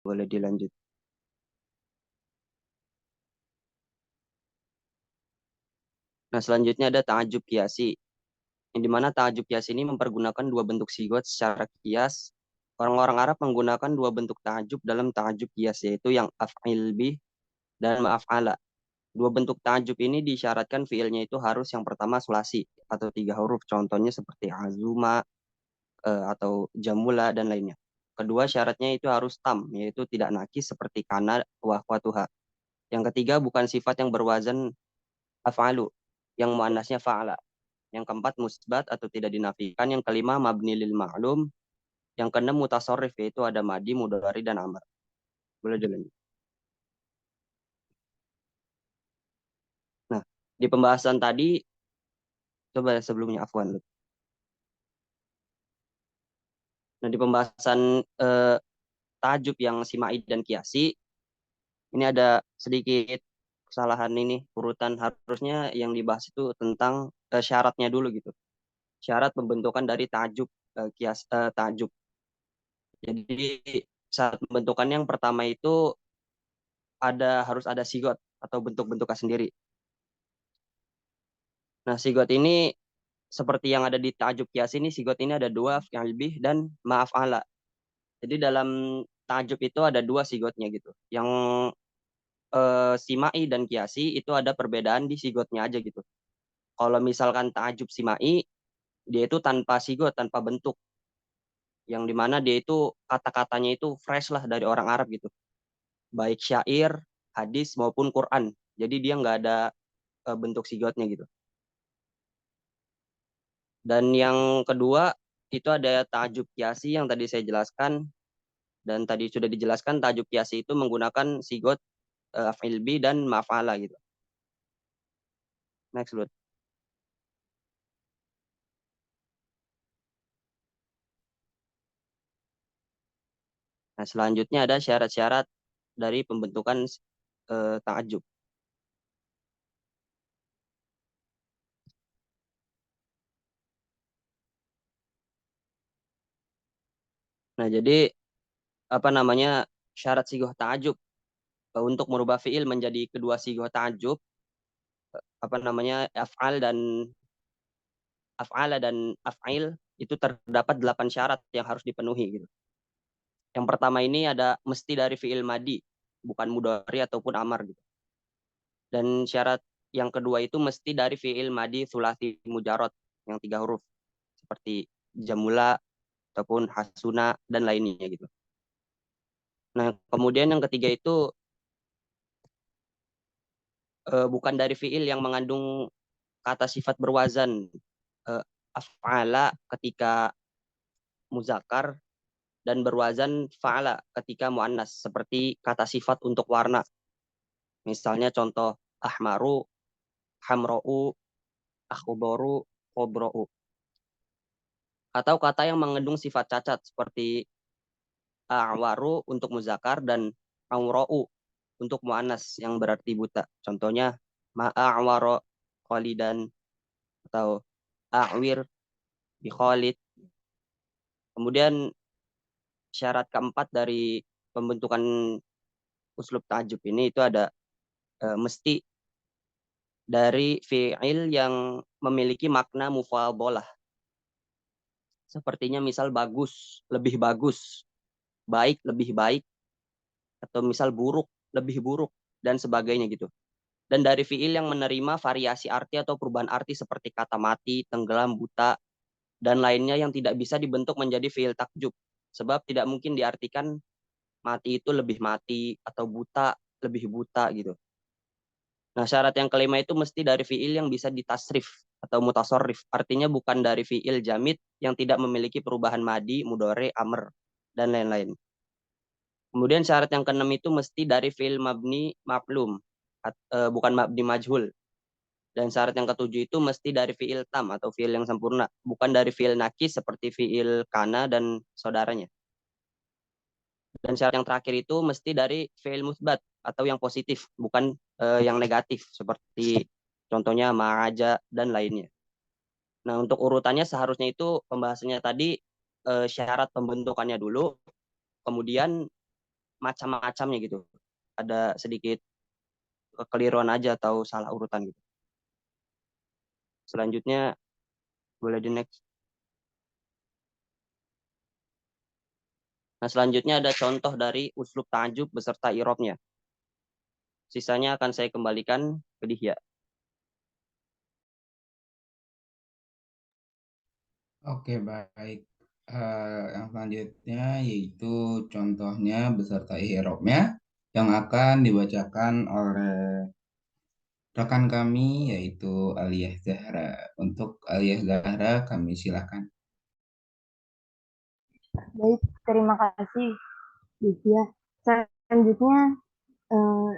Boleh dilanjut. Nah, selanjutnya ada ta'ajub qiyasi. Yang dimana ta'ajub qiyasi ini mempergunakan dua bentuk sigot secara kias. Orang-orang Arab menggunakan dua bentuk ta'ajub dalam ta'ajub qiyas, yaitu yang af'il bih dan ma'af'ala. Dua bentuk ta'ajub ini disyaratkan fiilnya itu harus yang pertama sulasi atau tiga huruf. Contohnya seperti azuma, atau jamula dan lainnya. Kedua syaratnya itu harus tam, yaitu tidak nakis seperti kana wa akhwatuha. Yang ketiga bukan sifat yang berwazan af'alu, yang muannasnya fa'ala. Yang keempat musbat atau tidak dinafikan. Yang kelima mabni lil ma'lum. Yang keenam mutasarrif, yaitu ada madi, mudhari dan amr. Boleh dilanjut. Nah, di pembahasan tadi coba sebelumnya afwan. Nah, di pembahasan tajub yang simai dan kiasi, ini ada sedikit kesalahan ini urutan. Harusnya yang dibahas itu tentang syaratnya dulu gitu. Syarat pembentukan dari tajub, tajub. Jadi syarat pembentukan yang pertama itu harus ada sigot atau bentuk-bentuknya sendiri. Nah, sigot ini seperti yang ada di tajub kias ini, sigot ini ada dua, fi'il bih dan ma'af'ala. Jadi dalam tajub itu ada dua sigotnya gitu. Yang simai dan kiasi itu ada perbedaan di sigotnya aja gitu. Kalau misalkan tajub simai, dia itu tanpa sigot, tanpa bentuk. Yang dimana dia itu kata-katanya itu fresh lah dari orang Arab gitu. Baik syair, hadis maupun Quran. Jadi dia nggak ada bentuk sigotnya gitu. Dan yang kedua itu ada tajub kiasi yang tadi saya jelaskan, dan tadi sudah dijelaskan tajub kiasi itu menggunakan sigot af'il bi dan ma'fala gitu. Next, Lud. Nah, selanjutnya ada syarat-syarat dari pembentukan ta'ajub. Nah, jadi apa namanya syarat sigoh ta'ajub untuk merubah fiil menjadi kedua sigoh ta'ajub, apa namanya af'ala dan af'il itu terdapat 8 syarat yang harus dipenuhi gitu. Yang pertama ini ada mesti dari fiil madi, bukan mudhari ataupun amar gitu. Dan syarat yang kedua itu mesti dari fiil madi sulasi mujarot yang tiga huruf seperti jamula ataupun hasuna dan lainnya gitu. Nah, kemudian yang ketiga itu bukan dari fiil yang mengandung kata sifat berwazan af'ala ketika muzakkar dan berwazan fa'ala ketika muannas seperti kata sifat untuk warna. Misalnya contoh ahmaru, hamra'u, akhbaru, khobra'u. Atau kata yang mengandung sifat cacat seperti a'waru untuk muzakkar dan aura'u untuk muannas yang berarti buta. Contohnya ma'a'wara khalidan atau a'wir bi khalid. Kemudian syarat keempat dari pembentukan uslub tajub ini itu ada mesti dari fi'il yang memiliki makna mufadhalah. Sepertinya misal bagus, lebih bagus, baik, lebih baik, atau misal buruk, lebih buruk, dan sebagainya gitu. Dan dari fiil yang menerima variasi arti atau perubahan arti seperti kata mati, tenggelam, buta, dan lainnya yang tidak bisa dibentuk menjadi fiil takjub. Sebab tidak mungkin diartikan mati itu lebih mati atau buta lebih buta gitu. Nah, syarat yang kelima itu mesti dari fiil yang bisa ditasrif atau mutasorrif. Artinya bukan dari fiil jamid yang tidak memiliki perubahan madi, mudore, amr, dan lain-lain. Kemudian syarat yang keenam itu mesti dari fiil mabni maklum, bukan mabni majhul. Dan syarat yang ketujuh itu mesti dari fiil tam atau fiil yang sempurna, bukan dari fiil nakis seperti fiil kana dan saudaranya. Dan syarat yang terakhir itu mesti dari fiil musbat atau yang positif, bukan yang negatif seperti contohnya ma'aja dan lainnya. Nah, untuk urutannya seharusnya itu pembahasannya tadi syarat pembentukannya dulu, kemudian macam-macamnya gitu. Ada sedikit kekeliruan aja atau salah urutan gitu. Selanjutnya boleh di next. Nah, selanjutnya ada contoh dari uslub ta'ajub beserta i'rabnya. Sisanya akan saya kembalikan ke Dihya. Oke, baik. Yang selanjutnya yaitu contohnya beserta i'rabnya yang akan dibacakan oleh rekan kami yaitu Aliyah Zahra. Untuk Aliyah Zahra kami silakan. Baik, terima kasih, Divya. Selanjutnya, eh,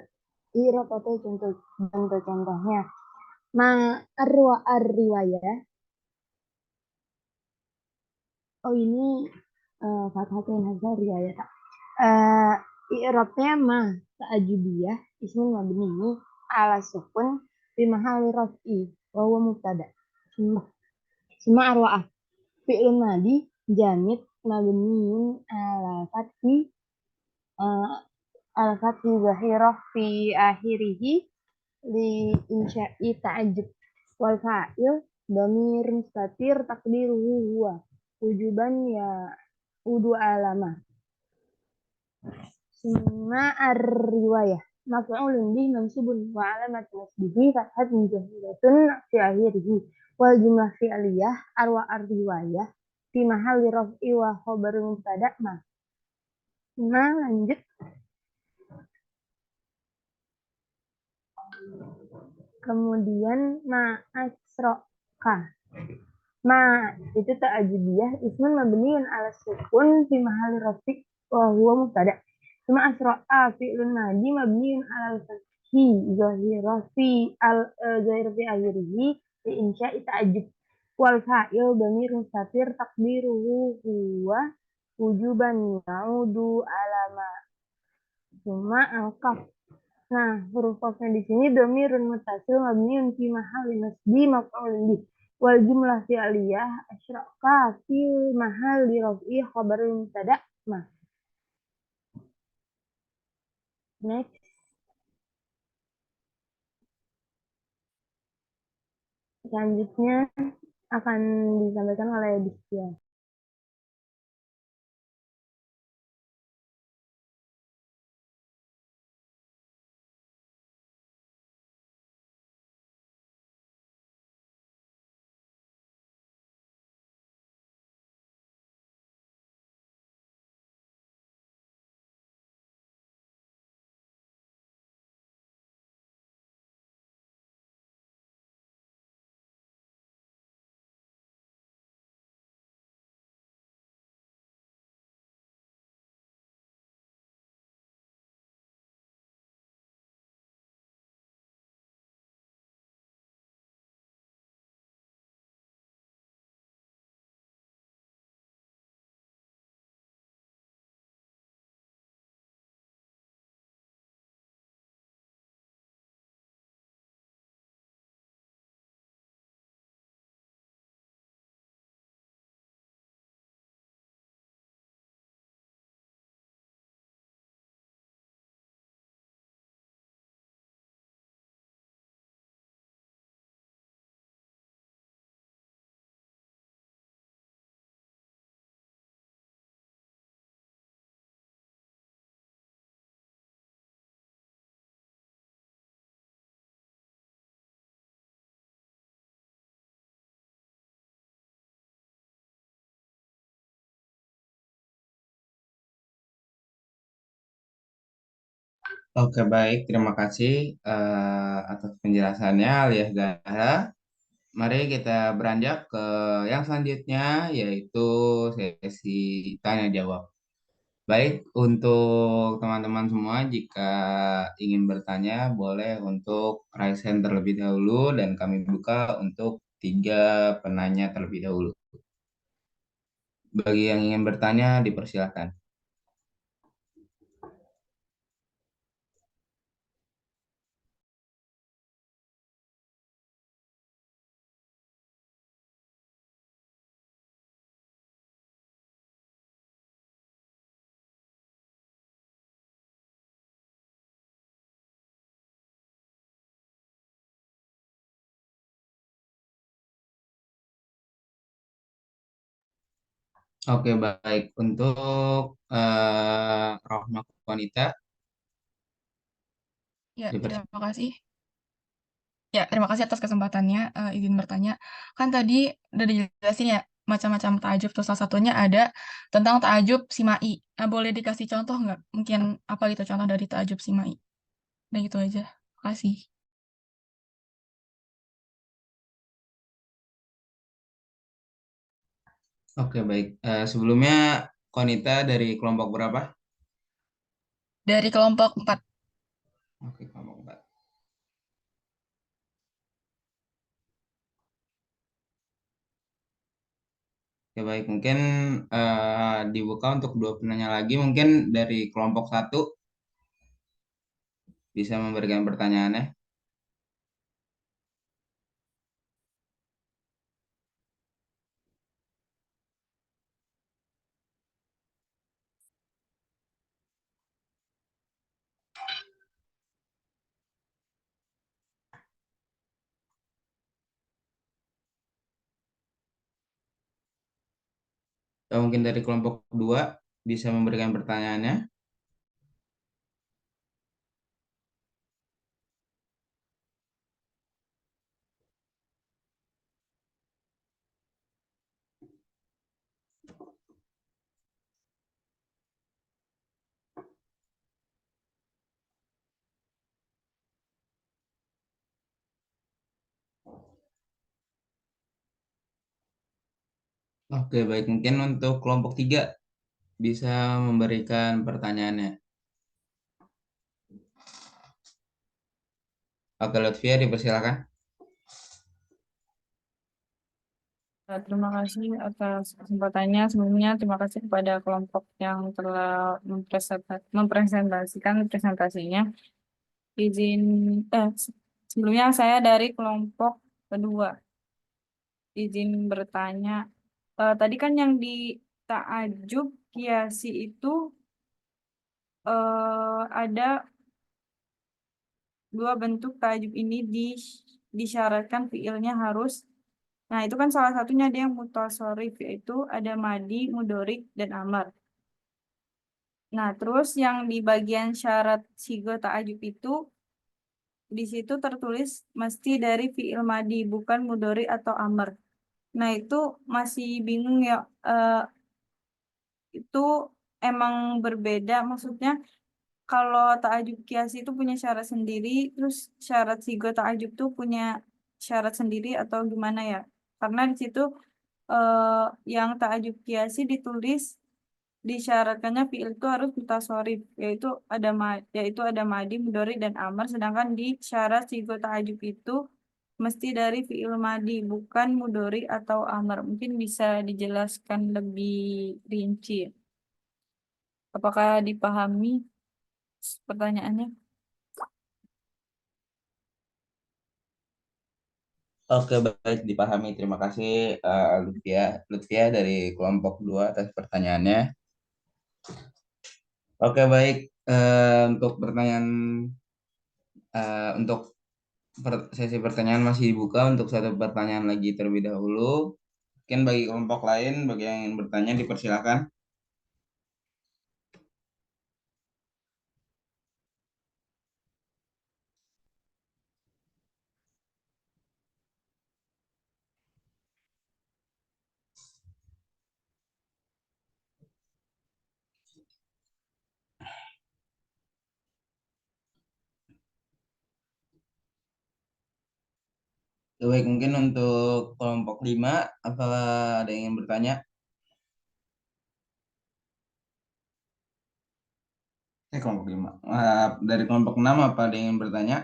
Irop atau contoh-contohnya. Ma riwayah. Oh ini Fathatul Hazar riwayat. Uh, I'rabnya mah ta'ajubiyah ismun mabni ala sukun fi mahali raf'i wa huwa mubtada. Semua arwa'ah fi'lun madi jamid mabniun ala fathi uh, ala fathi zahirah fi akhirihi li insya'i ta'ajub wal fa'il dhamir mustatir takdiruhu huwa wujuban ya udu alama Suma ar-riwayah. Maf'ulun bih mansubun wa alamat nasbihi fathatun zahiratun fi akhirih. Wal jumlah fi'liyah arwa ar-riwayah fi mahalli raf'i wa khabarun mubtada ma. Nah, lanjut. Kemudian ma asroka. Ma itu ta'ajibiyah ismun mabniun ala sukun fi mahalli raf'i wa huwa mubtada. Cuma asro'a fi'lun madi mabniun ala fathi zahira fi al zahira fi akhirihi fi insya'i ta'ajjub wal fa'il dhamir mustatir takdiruhu huwa wujuban ya'udu alama cuma angkaf. Nah, huruf qafnya di sini dhamirun muttasil mabniun fi mahalli nasbi maf'ulun bih. Wal jumlah fi'liyah asyraka fi mahalli raf'i khabarul mubtada ma. Next. Selanjutnya akan disampaikan oleh Distia. Oke, baik. Terima kasih atas penjelasannya, Aliyah Zahra. Mari kita beranjak ke yang selanjutnya, yaitu sesi tanya jawab. Baik, untuk teman-teman semua, jika ingin bertanya, boleh untuk raise hand terlebih dahulu, dan kami buka untuk 3 penanya terlebih dahulu. Bagi yang ingin bertanya, dipersilakan. Oke, baik. Untuk Rohma Wanita, Ya, dipersilakan. terima kasih. Ya, terima kasih atas kesempatannya. Izin bertanya. Kan tadi udah dijelasin ya macam-macam ta'ajub. Terus salah satunya ada tentang ta'ajub simai. Boleh dikasih contoh nggak? Mungkin apa gitu contoh dari ta'ajub simai? Nah, gitu aja. Makasih. Oke, baik. Sebelumnya, Konita dari kelompok berapa? Dari kelompok 4. Oke, kelompok 4. Oke, baik. Mungkin dibuka untuk dua penanya lagi. Mungkin dari kelompok satu bisa memberikan pertanyaannya. Atau mungkin dari kelompok 2 bisa memberikan pertanyaannya. Oke, baik. Mungkin untuk kelompok 3 bisa memberikan pertanyaannya. Oke, Lutfia dipersilakan. Terima kasih atas kesempatannya. Sebelumnya terima kasih kepada kelompok yang telah mempresentasikan presentasinya. Izin sebelumnya saya dari kelompok kedua. Izin bertanya. Tadi kan yang di ta'ajub kiasi itu ada dua bentuk ta'ajub ini disyaratkan fiilnya harus. Nah, itu kan salah satunya ada yang mutasorif, yaitu ada madi, mudorik, dan amar. Nah, terus yang di bagian syarat sigo ta'ajub itu, di situ tertulis mesti dari fiil madi, bukan mudorik atau amar. Nah, itu masih bingung ya, itu emang berbeda, maksudnya kalau ta'ajub kiasi itu punya syarat sendiri, terus syarat sigo ta'ajub itu punya syarat sendiri atau gimana ya? Karena di situ eh, yang ta'ajub kiasi ditulis disyaratkannya fiil itu harus mutasorif, yaitu ada madi, mudhari dan amar, sedangkan di syarat sigo ta'ajub itu mesti dari fiil madi bukan mudhari atau amar. Mungkin bisa dijelaskan lebih rinci. Apakah dipahami pertanyaannya? Oke, baik dipahami. Terima kasih Lutfia dari kelompok 2 atas pertanyaannya. Oke, baik. Untuk pertanyaan untuk sesi pertanyaan masih dibuka untuk satu pertanyaan lagi terlebih dahulu. Mungkin bagi kelompok lain, bagi yang ingin bertanya dipersilakan. Baik, mungkin untuk kelompok 5, apakah ada yang ingin bertanya? Kelompok 5. Dari kelompok 6, apa ada yang ingin bertanya?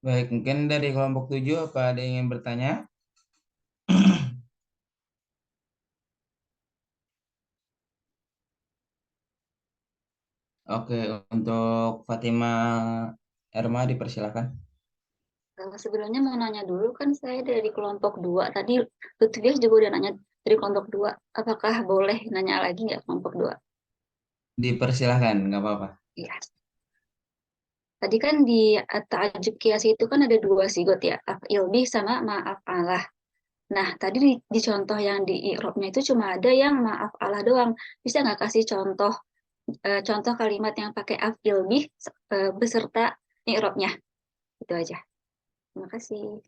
Baik, mungkin dari kelompok 7, apa ada yang ingin bertanya? Oke, untuk Fatimah Erma dipersilakan. Sebelumnya mau nanya dulu, kan saya dari kelompok 2. Tadi Lutfiah juga udah nanya dari kelompok 2. Apakah boleh nanya lagi nggak kelompok 2? Dipersilahkan, nggak apa-apa. Iya. Tadi kan di ta'ajub kiasi itu kan ada 2 sigot ya, af'il bih sama ma'af'alah. Nah, tadi di contoh yang di i'rabnya itu cuma ada yang ma'af'alah doang. Bisa nggak kasih contoh kalimat yang pakai af'il bih beserta i'rabnya? Itu aja. Terima kasih.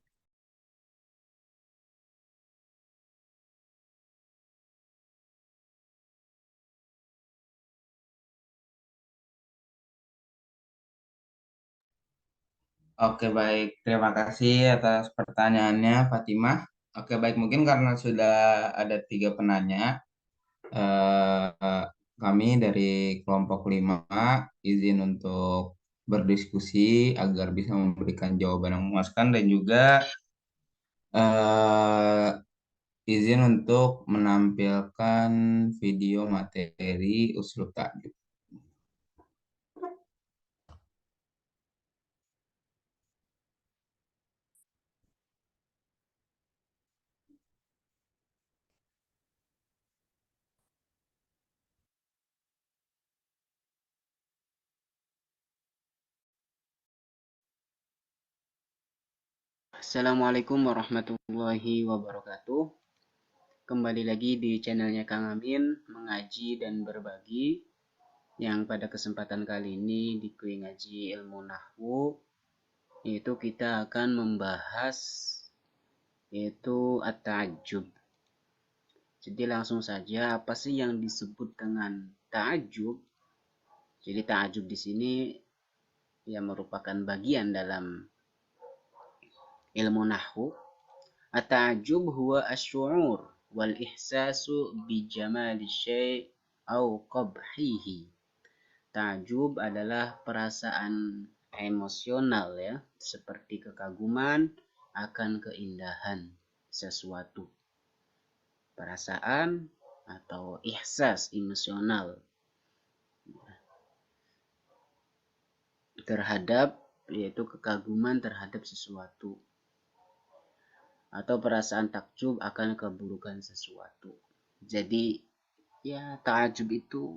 Oke, baik. Terima kasih atas pertanyaannya, Fatimah. Oke, baik. Mungkin karena sudah ada 3 penanya, eh, kami dari kelompok 5 izin untuk berdiskusi agar bisa memberikan jawaban yang memuaskan dan juga eh, izin untuk menampilkan video materi uslub ta'jub. Assalamualaikum warahmatullahi wabarakatuh. Kembali lagi di channelnya Kang Amin, mengaji dan berbagi. Yang pada kesempatan kali ini di kuis ngaji ilmu nahwu, yaitu kita akan membahas yaitu at-ta'ajjub. Jadi langsung saja, apa sih yang disebut dengan ta'ajjub? Jadi ta'ajjub di sini ya merupakan bagian dalam ilmu nahwu. At-ta'ajjub huwa asy-syu'ur wal ihsasu bi jamali syai' au qabhihi. Ta'ajjub adalah perasaan emosional ya, seperti kekaguman akan keindahan sesuatu. Perasaan atau ihsas emosional terhadap, yaitu kekaguman terhadap sesuatu, atau perasaan takjub akan keburukan sesuatu. Jadi ya ta'ajub itu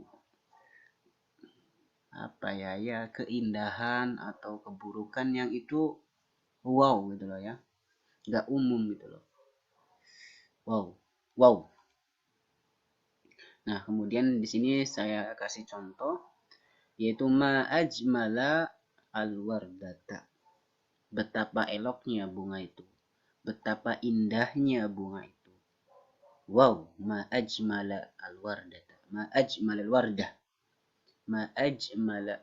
apa ya, ya keindahan atau keburukan yang itu wow gitu loh ya, nggak umum gitu loh. Wow. Nah, kemudian di sini saya kasih contoh, yaitu ma ajmala alwardata. Betapa eloknya bunga itu. Betapa indahnya bunga itu. Wow, ma ajmala alwardata. Ma ajmala alwardah. Ma ajmala,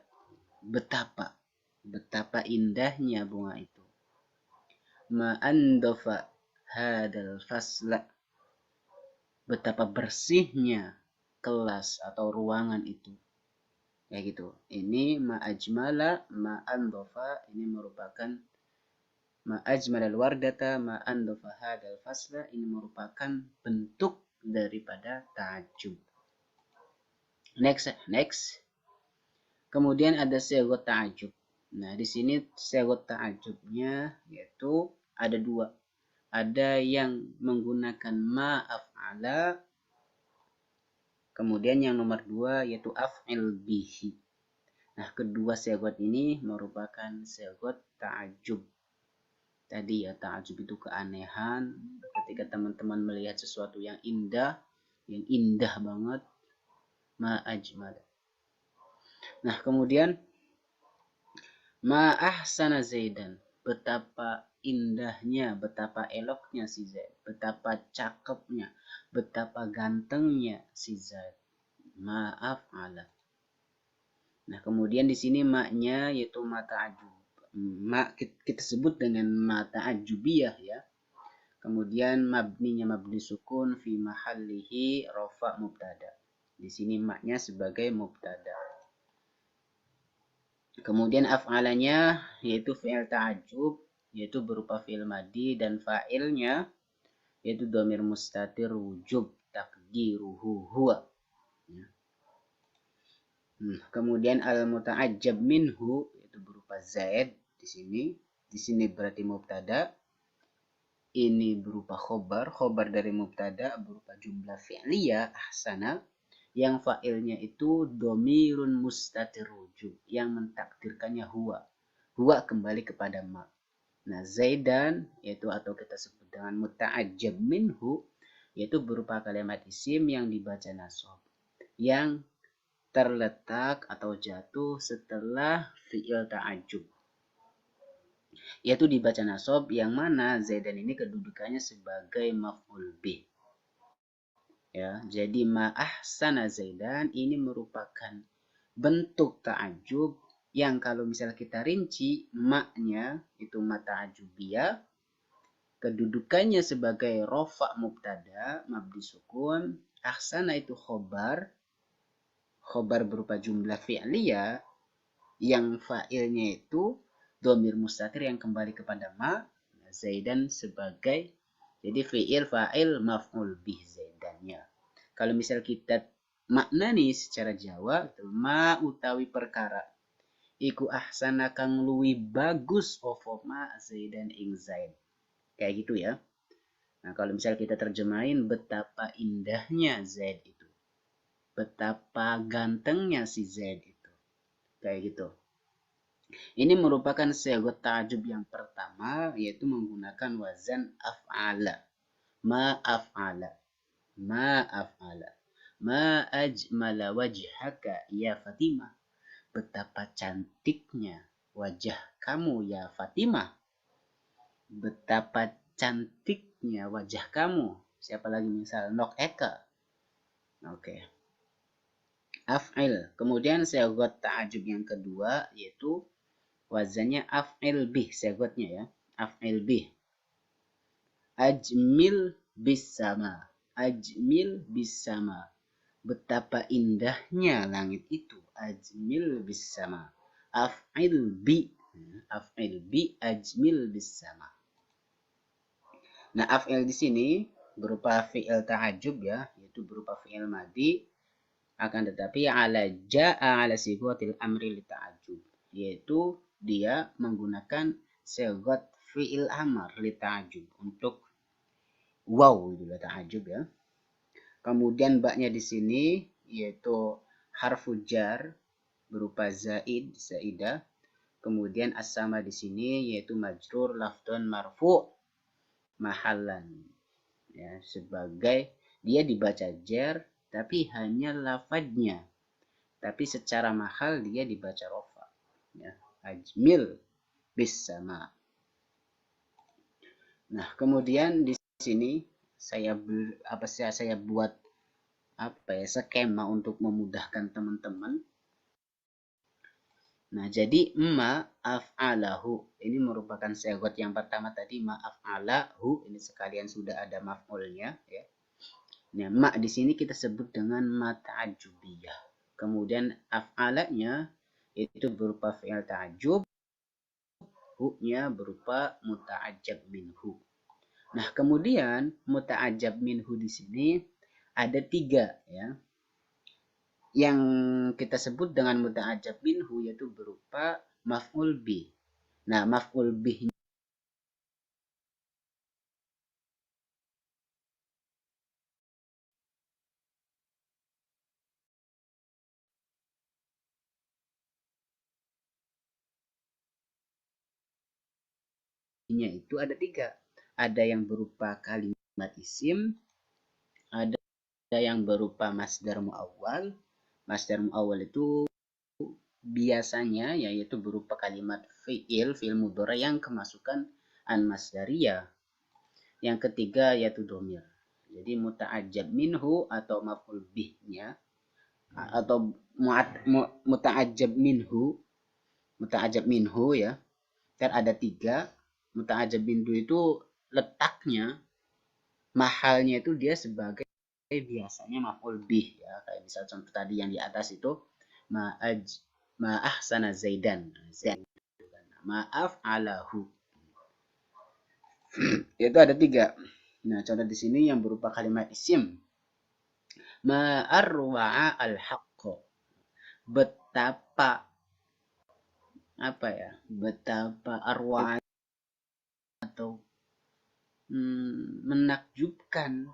betapa indahnya bunga itu. Ma andafa hadal fasla, betapa bersihnya kelas atau ruangan itu. Kayak gitu. Ini ma ajmala, ma andafa, ini merupakan ma ajmal al-wardata ma andafa hadal fasla, ini merupakan bentuk daripada ta'ajjub. Next. Kemudian ada sigot ta'ajjub. Nah, di sini sigot ta'ajjubnya yaitu ada 2. Ada yang menggunakan ma af'ala, kemudian yang nomor 2 yaitu af'il bihi. Nah, kedua sigot ini merupakan sigot ta'ajjub. Tadi ya, ta'ajjub itu keanehan, ketika teman-teman melihat sesuatu yang indah banget, ma ajmal. Nah, kemudian ma ahsana Zaidan, betapa indahnya, betapa eloknya si Zaid, betapa cakepnya, betapa gantengnya si Zaid. Maaf ala. Nah, kemudian di sini maknya yaitu ma ta'ajjub. Ma kita sebut dengan ma ta'ajjubiyah ya. Kemudian mabninya mabni sukun fi mahallihi rafa mubtada. Di sini maknya sebagai mubtada. Kemudian af'alanya yaitu fi'il ta'ajjub, yaitu berupa fi'il madi, dan fa'ilnya yaitu dhamir mustatir wujub takdiruhu huwa. Kemudian al-muta'ajjab minhu itu berupa zaid di sini. Di sini berarti mubtada. Ini berupa khobar. Khobar dari mubtada berupa jumlah fi'liyah ahsana. Yang fa'ilnya itu domirun mustatirujub. Yang mentakdirkannya huwa. Huwa kembali kepada ma. Nah, zaidan yaitu atau kita sebut dengan muta'ajjab minhu yaitu berupa kalimat isim yang dibaca nasab. Yang terletak atau jatuh setelah fi'il ta'ajub, yaitu dibaca nasab yang mana zaidan ini kedudukannya sebagai maf'ul bih. Ya, jadi ma ahsana zaidan ini merupakan bentuk ta'ajub yang kalau misalnya kita rinci maknya itu ma ta'ajubiyah, kedudukannya sebagai rofa mubtada mabdi sukun, ahsana itu khobar berupa jumlah fi'liyah yang fa'ilnya itu domir mustatir yang kembali kepada ma, zaidan sebagai jadi fi'il fa'il maf'ul bih zaidannya. Kalau misal kita maknani secara Jawa itu ma utawi perkara iku ahsana kang luwi bagus opo ma zaidan ing zaid. Kayak gitu ya. Nah, kalau misal kita terjemahin betapa indahnya Zaid itu. Betapa gantengnya si Zaid itu. Kayak gitu. Ini merupakan sigot ta'jub yang pertama yaitu menggunakan wazan af'ala. Ma af'ala. Ma af'ala. Ma ajmala wajhaka ya Fatimah. Betapa cantiknya wajah kamu ya Fatimah. Betapa cantiknya wajah kamu. Siapa lagi misal Nok Eka. Oke. Af'il. Kemudian sigot ta'jub yang kedua yaitu wazannya af'il bih, sigotnya ya. Af'il bih. Ajmil bisama. Ajmil bisama. Betapa indahnya langit itu. Ajmil bisama. Af'il bi. Af'il bi ajmil bisama. Nah, af'il di sini berupa fi'il ta'ajub ya, yaitu berupa fi'il madi. Akan tetapi ala ja'a ala sighatil amri li ta'ajub, yaitu dia menggunakan sigot fi'il amar li ta'ajub untuk wow itu ta'ajub ya. Kemudian baknya di sini yaitu harfu jar berupa zaid, zaidah. Kemudian as-sama di sini yaitu majrur lafdun marfu mahallan. Ya, sebagai dia dibaca jar tapi hanya lafadznya. Tapi secara mahal dia dibaca rofa. Ya, ajmil bisama. Nah, kemudian di sini saya buat skema untuk memudahkan teman-teman. Nah, jadi ma af'alahu ini merupakan sigot yang pertama tadi ma af'alahu, ini sekalian sudah ada maf'ulnya ya. Nah, ma di sini kita sebut dengan ma ta'ajubiyah. Kemudian af'alanya itu berupa fi'il ta'ajub, hu-nya berupa muta'ajjab minhu. Nah, kemudian muta'ajjab minhu di sini ada 3 ya. Yang kita sebut dengan muta'ajjab minhu yaitu berupa maf'ul bih. Nah, maf'ul bih nya itu ada 3. Ada yang berupa kalimat isim, ada yang berupa masdar mu'awwal. Masdar mu'awwal itu biasanya yaitu berupa kalimat fi'il mudhari yang kemasukan an masdariyah. Yang ketiga yaitu domir. Jadi muta'ajjab minhu atau maf'ul bihnya atau muta'ajjab minhu ya. Kan ada 3. Muta'ajjab minhu itu letaknya mahalnya itu dia sebagai biasanya maf'ul bih ya. Kayak misal contoh tadi yang di atas itu ma ahsana zaidan. Maaf alahu. Itu ada 3. Nah, contoh di sini yang berupa kalimat isim. Ma arwa'a al-haqqa. betapa arwah atau menakjubkan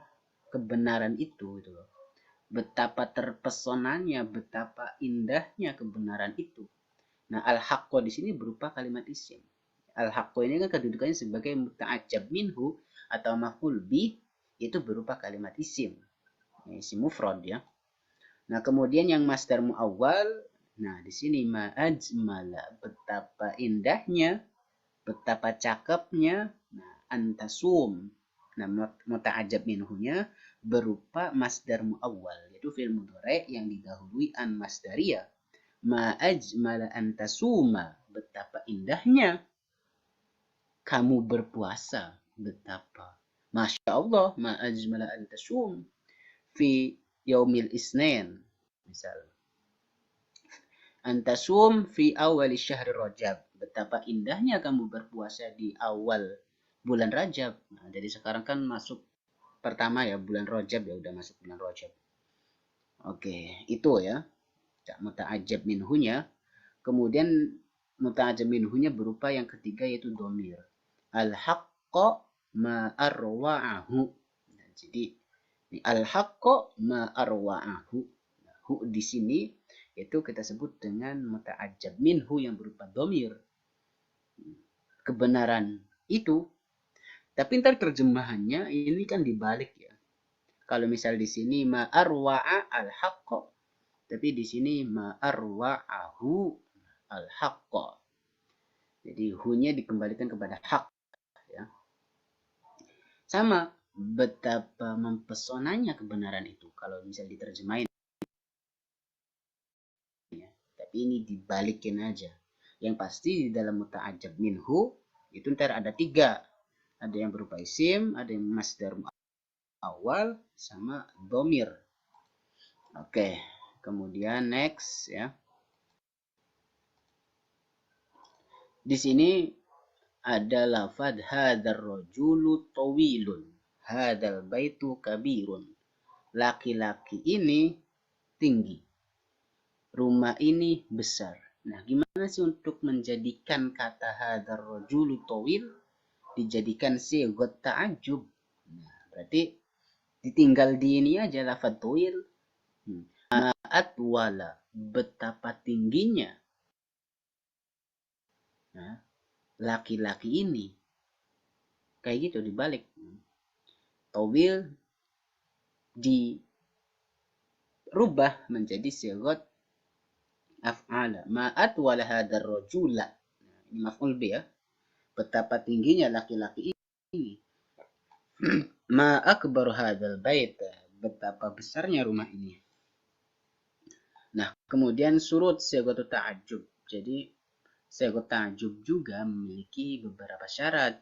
kebenaran itu gitu loh. Betapa terpesonanya, betapa indahnya kebenaran itu. Nah, al-haqqo di sini berupa kalimat isim. Al-haqqo ini kan kedudukannya sebagai muta'ajjab minhu atau maf'ul bih, itu berupa kalimat isim. Isim mufrad ya. Nah, kemudian yang masdar muawwal, nah di sini ma'ajmala, betapa indahnya, betapa cakepnya. Nah, antasum. Nah, muta'ajjab minhunya berupa masdar muawwal, yaitu fi'il mudhari yang didahului an masdariyah. Ma'ajmala antasuma, betapa indahnya kamu berpuasa, betapa. Masya Allah, ma'ajmala antasum fi yaumil isnin. Misal, antasum fi awal syahr Rajab, betapa indahnya kamu berpuasa di awal bulan Rajab. Nah, jadi sekarang kan masuk pertama ya, bulan Rajab ya, udah masuk bulan Rajab. Oke, itu ya. Muta'ajjab minhunya. Kemudian muta'ajjab minhunya berupa yang ketiga yaitu domir. Al-haqqo ma'arwa'ahu. Nah, jadi al-haqqo ma'arwa'ahu. Nah, hu di sini itu kita sebut dengan muta'ajjab minhu yang berupa domir. Kebenaran itu. Tapi ntar terjemahannya ini kan dibalik ya. Kalau misal di sini ma'arwa'a al-haqqo, tapi di sini ma'arwa'ahu al-haqqo. Jadi hu-nya dikembalikan kepada hak ya. Sama, betapa mempesonanya kebenaran itu kalau misal diterjemahin ya. Tapi ini dibalikin aja. Yang pasti di dalam muta'ajjab minhu itu ntar ada 3. Ada yang berupa isim, ada yang masdar awal, sama domir. Oke, kemudian next ya. Di sini ada lafad hadzal rajulu tawilun, hadzal baitu kabirun. Laki-laki ini tinggi, rumah ini besar. Nah, gimana sih untuk menjadikan kata hadzal rajulu tawil dijadikan sighat ta'ajjub? Nah, berarti ditinggal di ini aja lafad tawil. Atwala, betapa tingginya laki-laki ini. Kayak gitu dibalik. Tawil dirubah menjadi sighat af'ala. Ma'at wala hadar rajula. Ini maf'ul bi ya. Betapa tingginya laki-laki ini. Ma akbar hadzal bait. Betapa besarnya rumah ini. Nah, kemudian surut sighat ta'ajjub. Jadi sighat ta'ajjub juga memiliki beberapa syarat.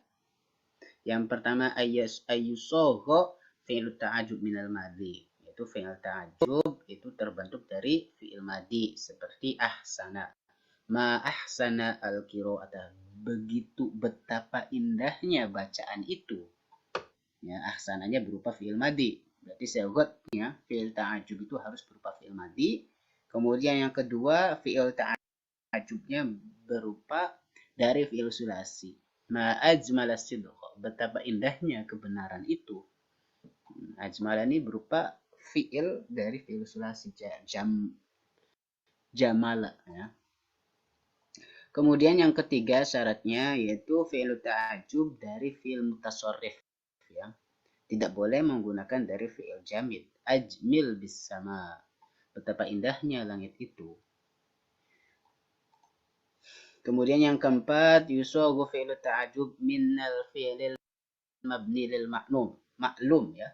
Yang pertama ayyusagha fi'il ta'ajjub minal madhi. Yaitu fi'il ta'ajjub itu terbentuk dari fi'il madhi seperti ahsana. Ma ahsana al-qira'ata. Begitu betapa indahnya bacaan itu. Ya, ahsananya berupa fi'il madhi. Berarti sighatnya fi'il ta'ajjub itu harus berupa fi'il madhi. Kemudian yang kedua, fi'il ta'ajjubnya berupa dari fi'il sulasi. Ma ajmala sidqa, betapa indahnya kebenaran itu. Ajmala ini berupa fi'il dari fi'il sulasi, jamala ya. Kemudian yang ketiga syaratnya yaitu fi'il ta'ajjub dari fi'il mutasarrif ya. Tidak boleh menggunakan dari fi'il jamid. Ajmil bis sama, betapa indahnya langit itu. Kemudian yang keempat, yusaghu fi'lu ta'ajjub minal fi'lil mabni lil maklum ya.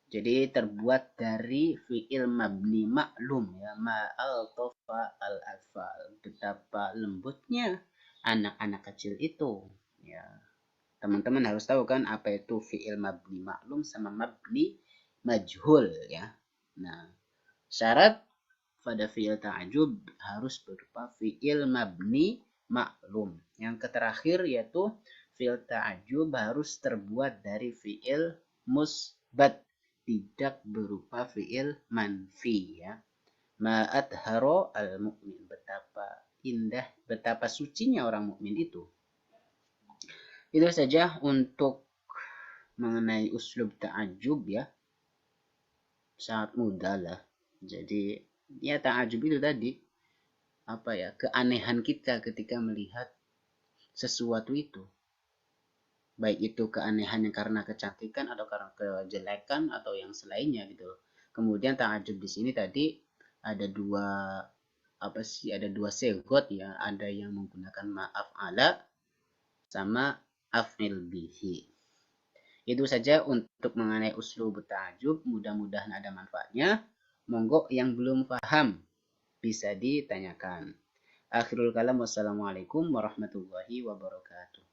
Jadi terbuat dari fi'il mabni maklum ya, ma'al-tofa al-atfal. Betapa lembutnya anak-anak kecil itu ya. Teman-teman harus tahu kan apa itu fi'il mabni maklum sama mabni majhul ya. Nah, syarat pada fi'il ta'ajjub harus berupa fi'il mabni maklum. Yang terakhir yaitu fi'il ta'ajjub harus terbuat dari fi'il musbat, tidak berupa fi'il manfi ya. Ma adharo al-mu'min. Betapa indah, betapa sucinya orang mukmin itu. Itu saja untuk mengenai uslub ta'ajub ya. Sangat mudah lah. Jadi ya ta'ajub itu tadi apa ya, keanehan kita ketika melihat sesuatu itu. Baik itu keanehan yang karena kecantikan atau karena kejelekan atau yang selainnya gitu. Kemudian ta'ajub di sini tadi ada dua apa sih? Ada dua segot ya. Ada yang menggunakan ma'af ala sama af'il bihi. Itu saja untuk mengenai uslub ta'ajub. Mudah-mudahan ada manfaatnya. Monggo yang belum paham bisa ditanyakan. Akhirul kalam, wassalamualaikum warahmatullahi wabarakatuh.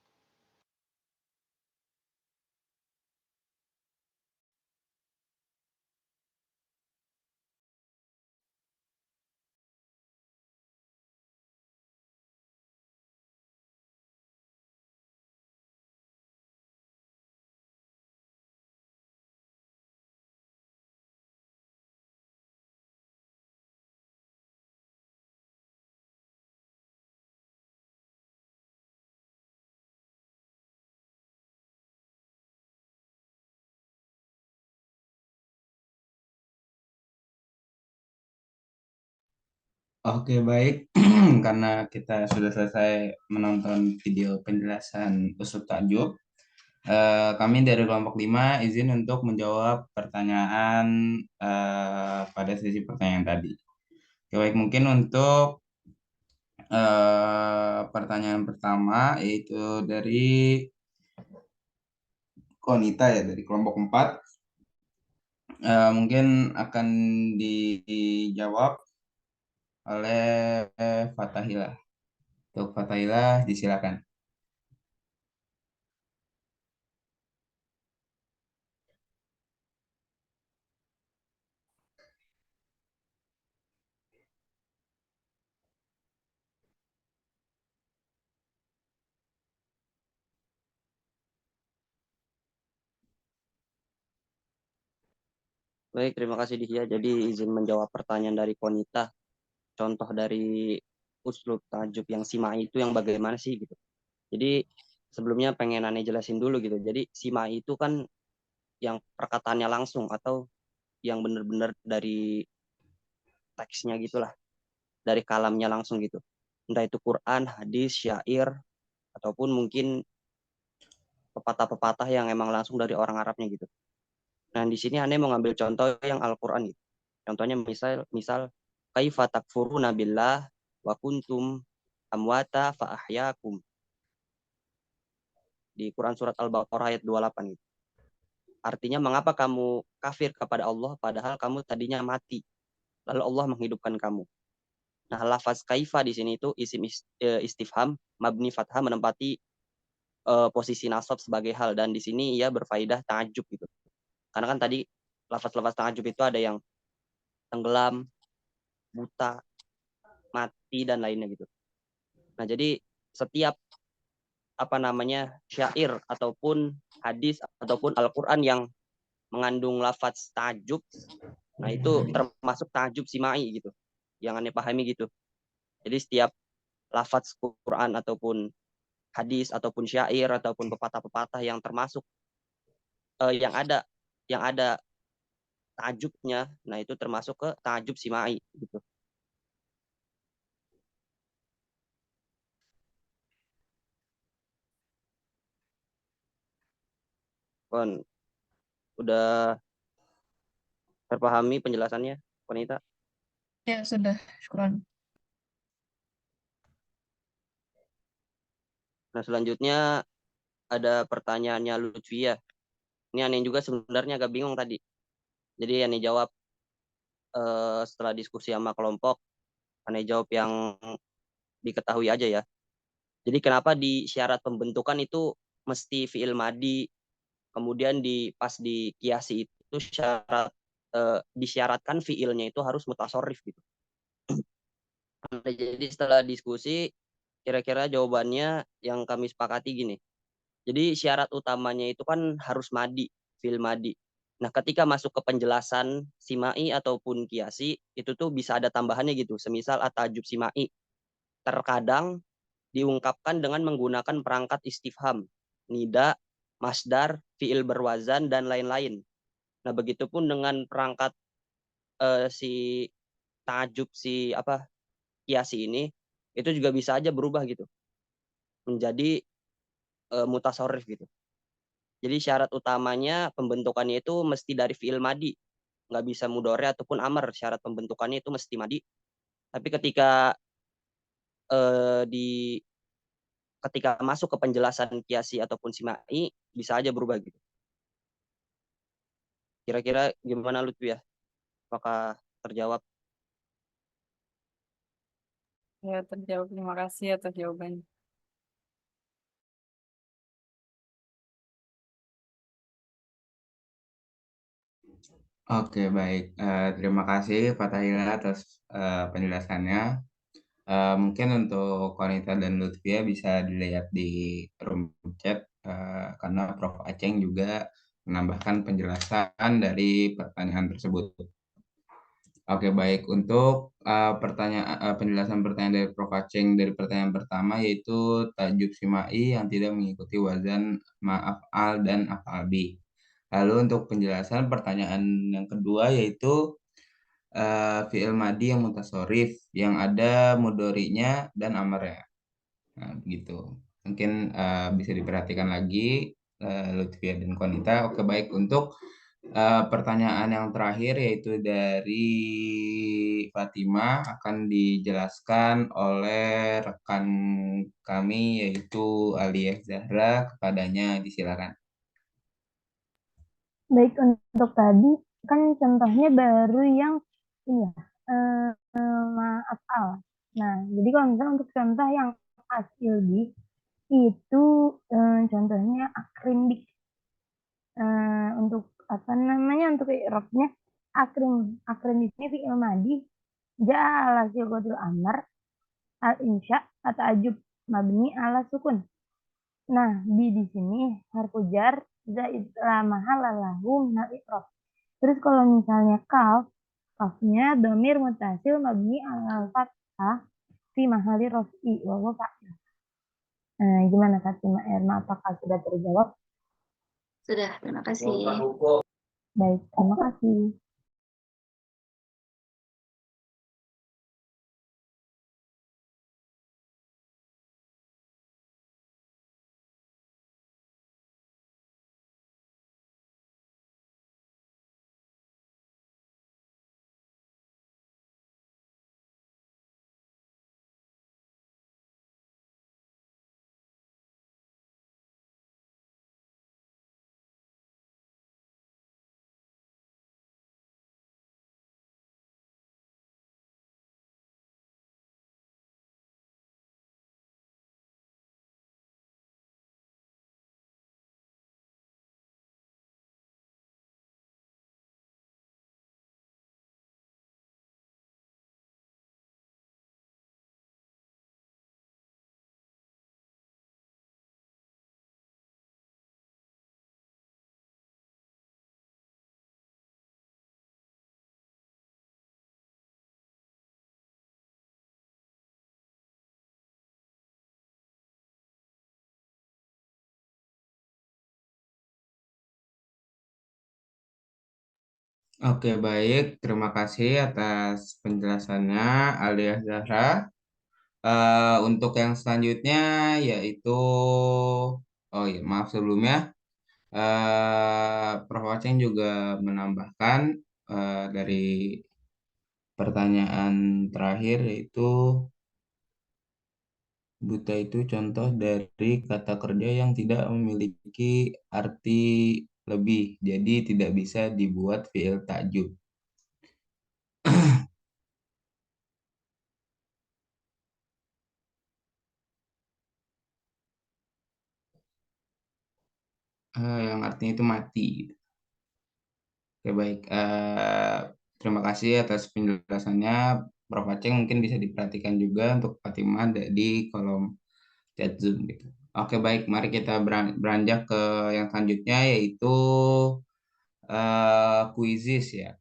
Oke, baik. Karena kita sudah selesai menonton video penjelasan uslub ta'ajub, kami dari kelompok 5 izin untuk menjawab pertanyaan pada sesi pertanyaan tadi. Oke, baik, mungkin untuk pertanyaan pertama yaitu dari Konita ya, dari kelompok 4. Mungkin akan dijawab oleh Fatahila. Untuk Fatahila disilakan. Baik, terima kasih Dihya. Jadi izin menjawab pertanyaan dari Konita. Contoh dari uslub ta'ajub yang simai itu yang bagaimana sih gitu. Jadi sebelumnya pengen aneh jelasin dulu gitu. Jadi simai itu kan yang perkataannya langsung atau yang benar-benar dari teksnya gitulah, dari kalamnya langsung gitu. Entah itu Quran, hadis, syair, ataupun mungkin pepatah-pepatah yang emang langsung dari orang Arabnya gitu. Nah, di sini aneh mau ngambil contoh yang Al-Quran gitu. Contohnya misal kaifa takfuruna billah wa kuntum amwata fa ahyakum. Di Quran surat Al-Baqarah ayat 28 gitu. Artinya mengapa kamu kafir kepada Allah padahal kamu tadinya mati. Lalu Allah menghidupkan kamu. Nah, lafaz kaifa di sini itu isim istifham mabni fathah menempati posisi nasab sebagai hal, dan di sini ia berfaedah ta'ajub gitu. Karena kan tadi lafaz-lafaz ta'ajub itu ada yang tenggelam, buta, mati dan lainnya gitu. Nah, jadi setiap syair ataupun hadis ataupun Al-Qur'an yang mengandung lafaz ta'ajub, nah itu termasuk ta'ajub simai gitu. Yang aneh pahami gitu. Jadi setiap lafaz Quran ataupun hadis ataupun syair ataupun pepatah-pepatah yang termasuk yang ada ta'ajubnya, nah itu termasuk ke ta'ajub simai gitu. Kon udah terpahami penjelasannya, Konita? Ya, sudah. Syukron. Nah, selanjutnya ada pertanyaannya Lutfia. Ini aneh juga sebenarnya agak bingung tadi. Jadi aneh jawab setelah diskusi sama kelompok, aneh jawab yang diketahui aja ya. Jadi kenapa di syarat pembentukan itu mesti fiil madi, kemudian pas di kiasi itu disyaratkan fiilnya itu harus mutasorif gitu. Jadi setelah diskusi, kira-kira jawabannya yang kami sepakati gini. Jadi syarat utamanya itu kan harus madi, fiil madi. Nah, ketika masuk ke penjelasan simai ataupun kiasi, itu tuh bisa ada tambahannya gitu. Semisal at-ta'ajjub simai, terkadang diungkapkan dengan menggunakan perangkat istifham, nida, masdar, fiil berwazan, dan lain-lain. Nah, begitupun dengan perangkat si ta'ajjub si kiasi ini, itu juga bisa aja berubah gitu, menjadi mutasorif gitu. Jadi syarat utamanya pembentukannya itu mesti dari fiil madi, nggak bisa mudore ataupun amar. Syarat pembentukannya itu mesti madi. Tapi ketika di ketika masuk ke penjelasan kiasi ataupun simai bisa aja berubah gitu. Kira-kira gimana Lutfi ya? Apakah terjawab? Ya, terjawab. Terima kasih atas jawabannya. Oke, baik. Terima kasih Fatahila atas penjelasannya. Mungkin untuk Konita dan Lutfia bisa dilihat di room chat karena Prof. Aceng juga menambahkan penjelasan dari pertanyaan tersebut. Oke, baik. Untuk penjelasan pertanyaan dari Prof. Aceng dari pertanyaan pertama yaitu tajuk simai yang tidak mengikuti wazan ma'af'al dan af'al bi. Lalu untuk penjelasan pertanyaan yang kedua yaitu fi'il madi yang mutasorif yang ada mudorinya dan amarnya. Nah, begitu. Mungkin bisa diperhatikan lagi Lutfia dan Konita. Oke, baik. Untuk pertanyaan yang terakhir yaitu dari Fatima akan dijelaskan oleh rekan kami yaitu Aliyah Zahra. Kepadanya disilakan. Baik, untuk tadi kan contohnya baru yang ini ya, maaf al. Nah, jadi kalau misalnya untuk contoh yang asilbi itu contohnya akrimbik. Untuk apa namanya, untuk i'rabnya akrim di sini fi'il madi ja'ala sighatul amr al insya atau ajub mabni ala sukun. Nah, di sini harfu jar zaid la mahalla lahu minal i'rab. Terus kalau misalnya kafnya domir mutasil mabni ala fathah fi mahali raf'i wa huwa fa'il. Nah, gimana Fatima Erma, apakah sudah terjawab? Sudah, terima kasih. Baik, terima kasih. Oke, baik. Terima kasih atas penjelasannya Aliyah Zahra. Untuk yang selanjutnya yaitu, oh iya, maaf sebelumnya, Prof. Aceng juga menambahkan dari pertanyaan terakhir yaitu buta itu contoh dari kata kerja yang tidak memiliki arti lebih, jadi tidak bisa dibuat fiil takjub. Yang artinya itu mati. Oke, baik. Terima kasih atas penjelasannya, Prof. Aceng. Mungkin bisa diperhatikan juga untuk Fatimah di kolom chat Zoom gitu. Oke, baik. Mari kita beranjak ke yang selanjutnya yaitu kuisis ya.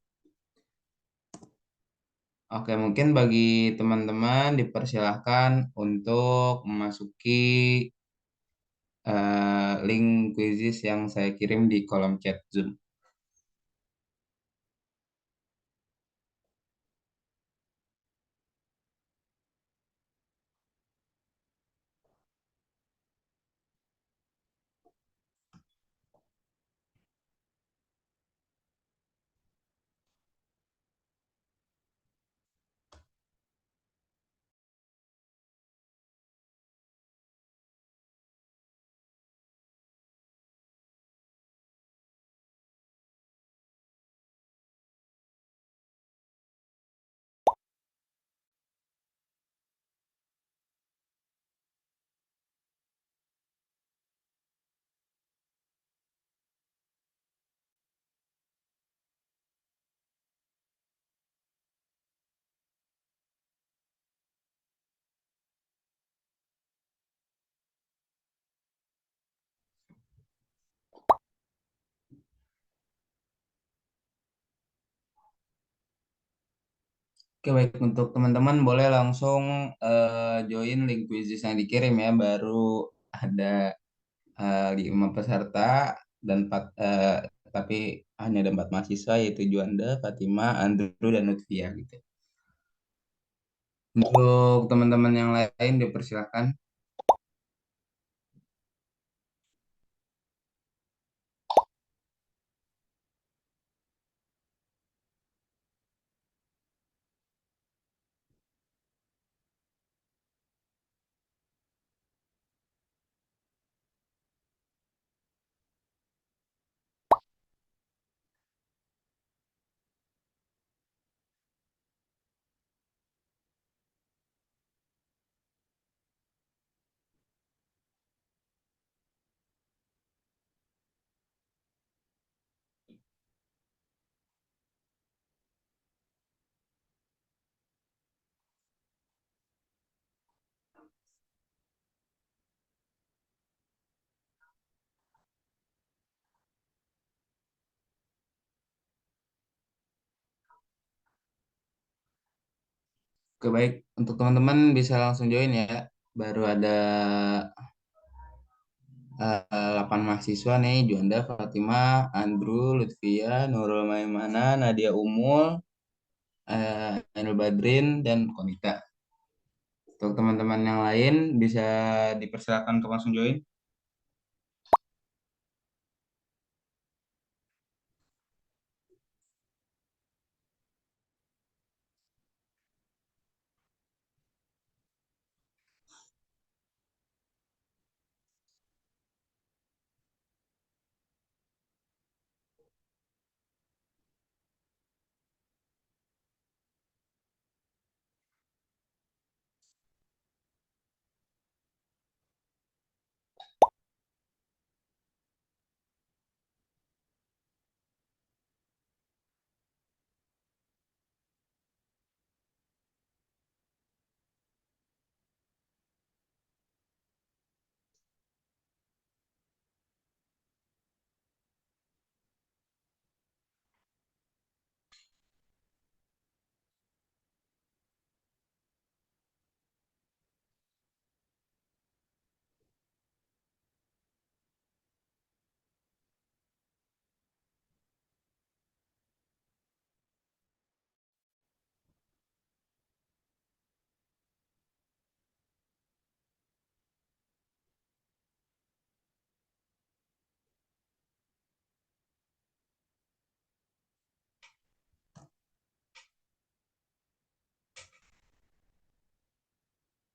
Oke, mungkin bagi teman-teman dipersilahkan untuk memasuki link kuisis yang saya kirim di kolom chat Zoom. Oke, baik, untuk teman-teman boleh langsung join link quizzes yang dikirim ya. Baru ada 5 peserta dan tapi hanya ada 4 mahasiswa, yaitu Juanda, Fatima, Andrew, dan Lutfia gitu. Untuk teman-teman yang lain dipersilakan. Oke, baik, untuk teman-teman bisa langsung join ya. Baru ada 8 mahasiswa nih, Juanda, Fatima, Andrew, Lutfia, Nurul Maimana, Nadia Umul, Ainul Badrin, dan Konita. Untuk teman-teman yang lain bisa dipersilakan untuk langsung join.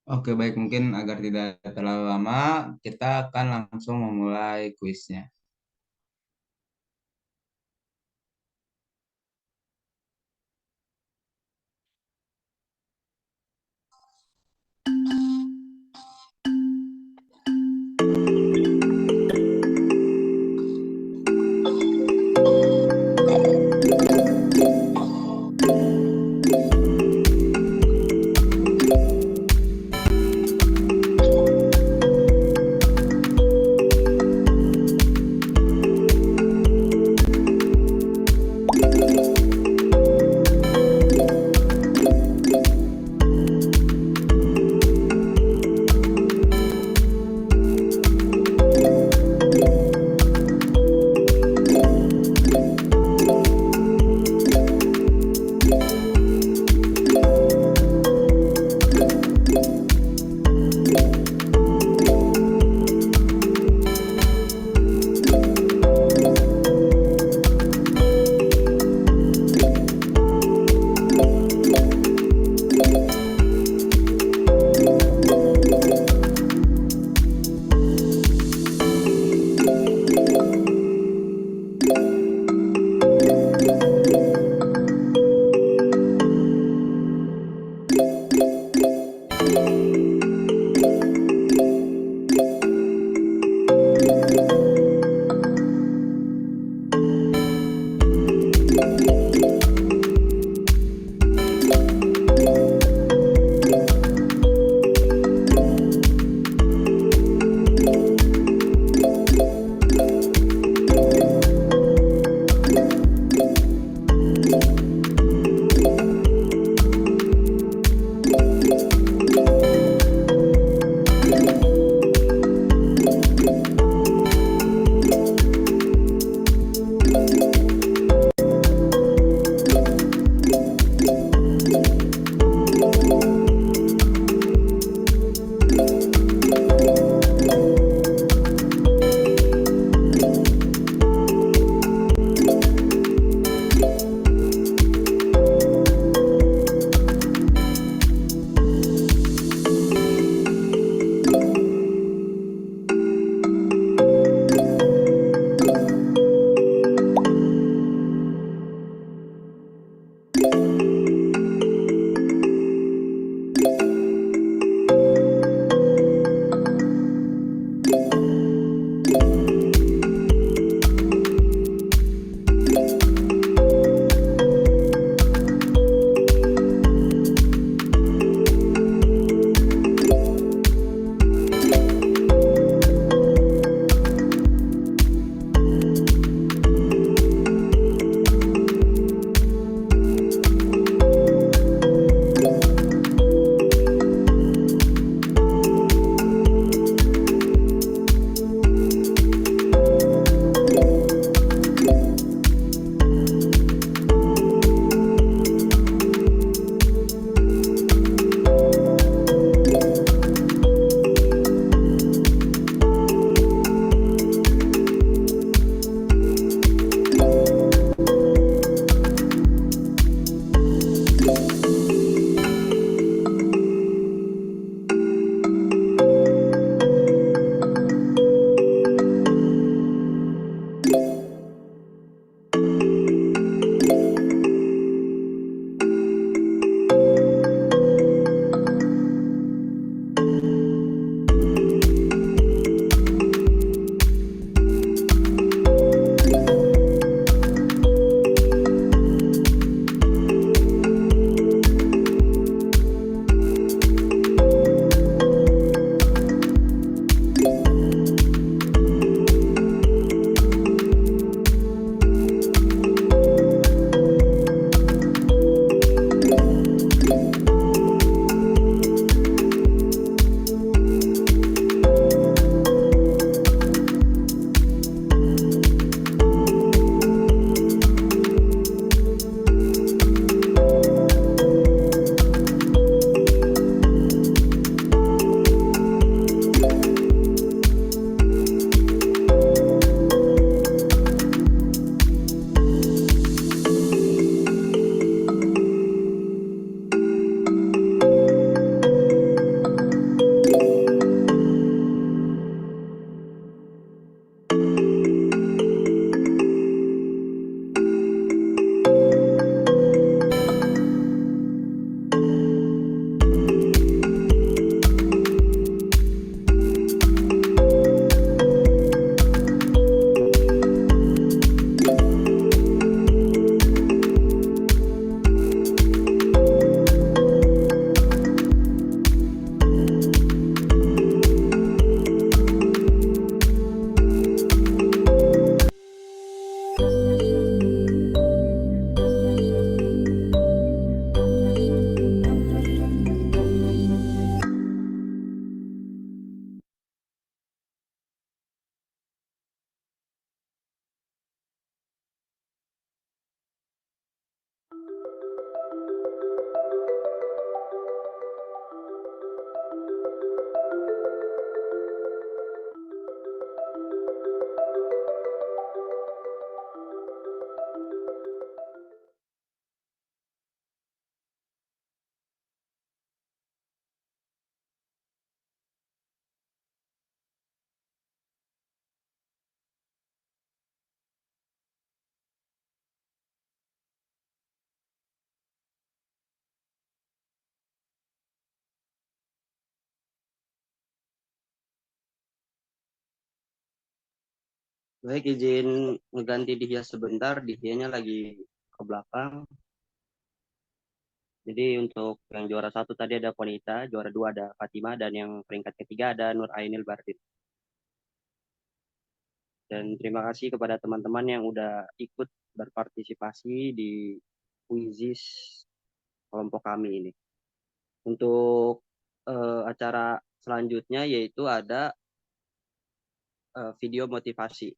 Oke, baik, mungkin agar tidak terlalu lama, kita akan langsung memulai kuisnya. Baik, izin mengganti Dihya sebentar. Dihyanya lagi ke belakang. Jadi untuk yang juara 1 tadi ada Konita, juara 2 ada Fatima, dan yang peringkat ketiga ada Nur Ainil Bardin. Dan terima kasih kepada teman-teman yang udah ikut berpartisipasi di kuisis kelompok kami ini. Untuk acara selanjutnya yaitu ada video motivasi.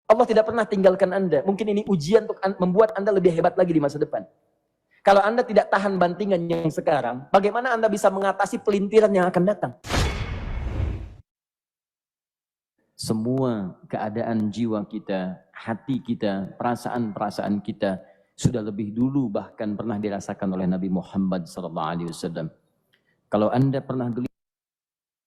Allah tidak pernah tinggalkan Anda. Mungkin ini ujian untuk membuat Anda lebih hebat lagi di masa depan. Kalau Anda tidak tahan bantingan yang sekarang, bagaimana Anda bisa mengatasi pelintiran yang akan datang? Semua keadaan jiwa kita, hati kita, perasaan-perasaan kita sudah lebih dulu bahkan pernah dirasakan oleh Nabi Muhammad SAW. Kalau Anda pernah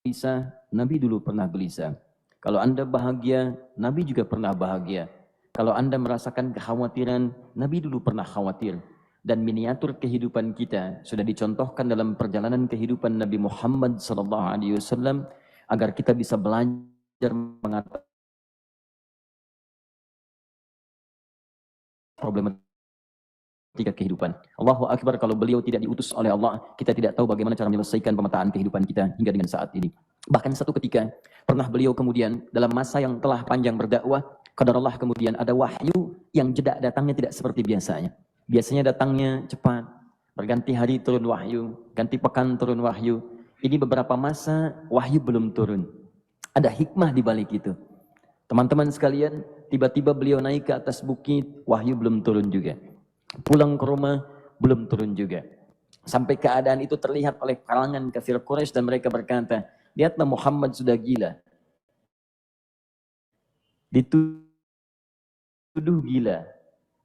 gelisah, Nabi dulu pernah gelisah. Kalau Anda bahagia, Nabi juga pernah bahagia. Kalau Anda merasakan kekhawatiran, Nabi dulu pernah khawatir. Dan miniatur kehidupan kita sudah dicontohkan dalam perjalanan kehidupan Nabi Muhammad SAW agar kita bisa belajar mengatasi problematika kehidupan. Allahu Akbar, kalau beliau tidak diutus oleh Allah, kita tidak tahu bagaimana cara menyelesaikan pemetaan kehidupan kita hingga dengan saat ini. Bahkan satu ketika, pernah beliau kemudian dalam masa yang telah panjang berdakwah, qadarullah kemudian ada wahyu yang jeda datangnya tidak seperti biasanya. Biasanya datangnya cepat, berganti hari turun wahyu, ganti pekan turun wahyu. Ini beberapa masa wahyu belum turun. Ada hikmah di balik itu. Teman-teman sekalian, tiba-tiba beliau naik ke atas bukit, wahyu belum turun juga. Pulang ke rumah, belum turun juga. Sampai keadaan itu terlihat oleh kalangan kafir Quraisy dan mereka berkata, lihatlah Muhammad sudah gila. Dituduh gila.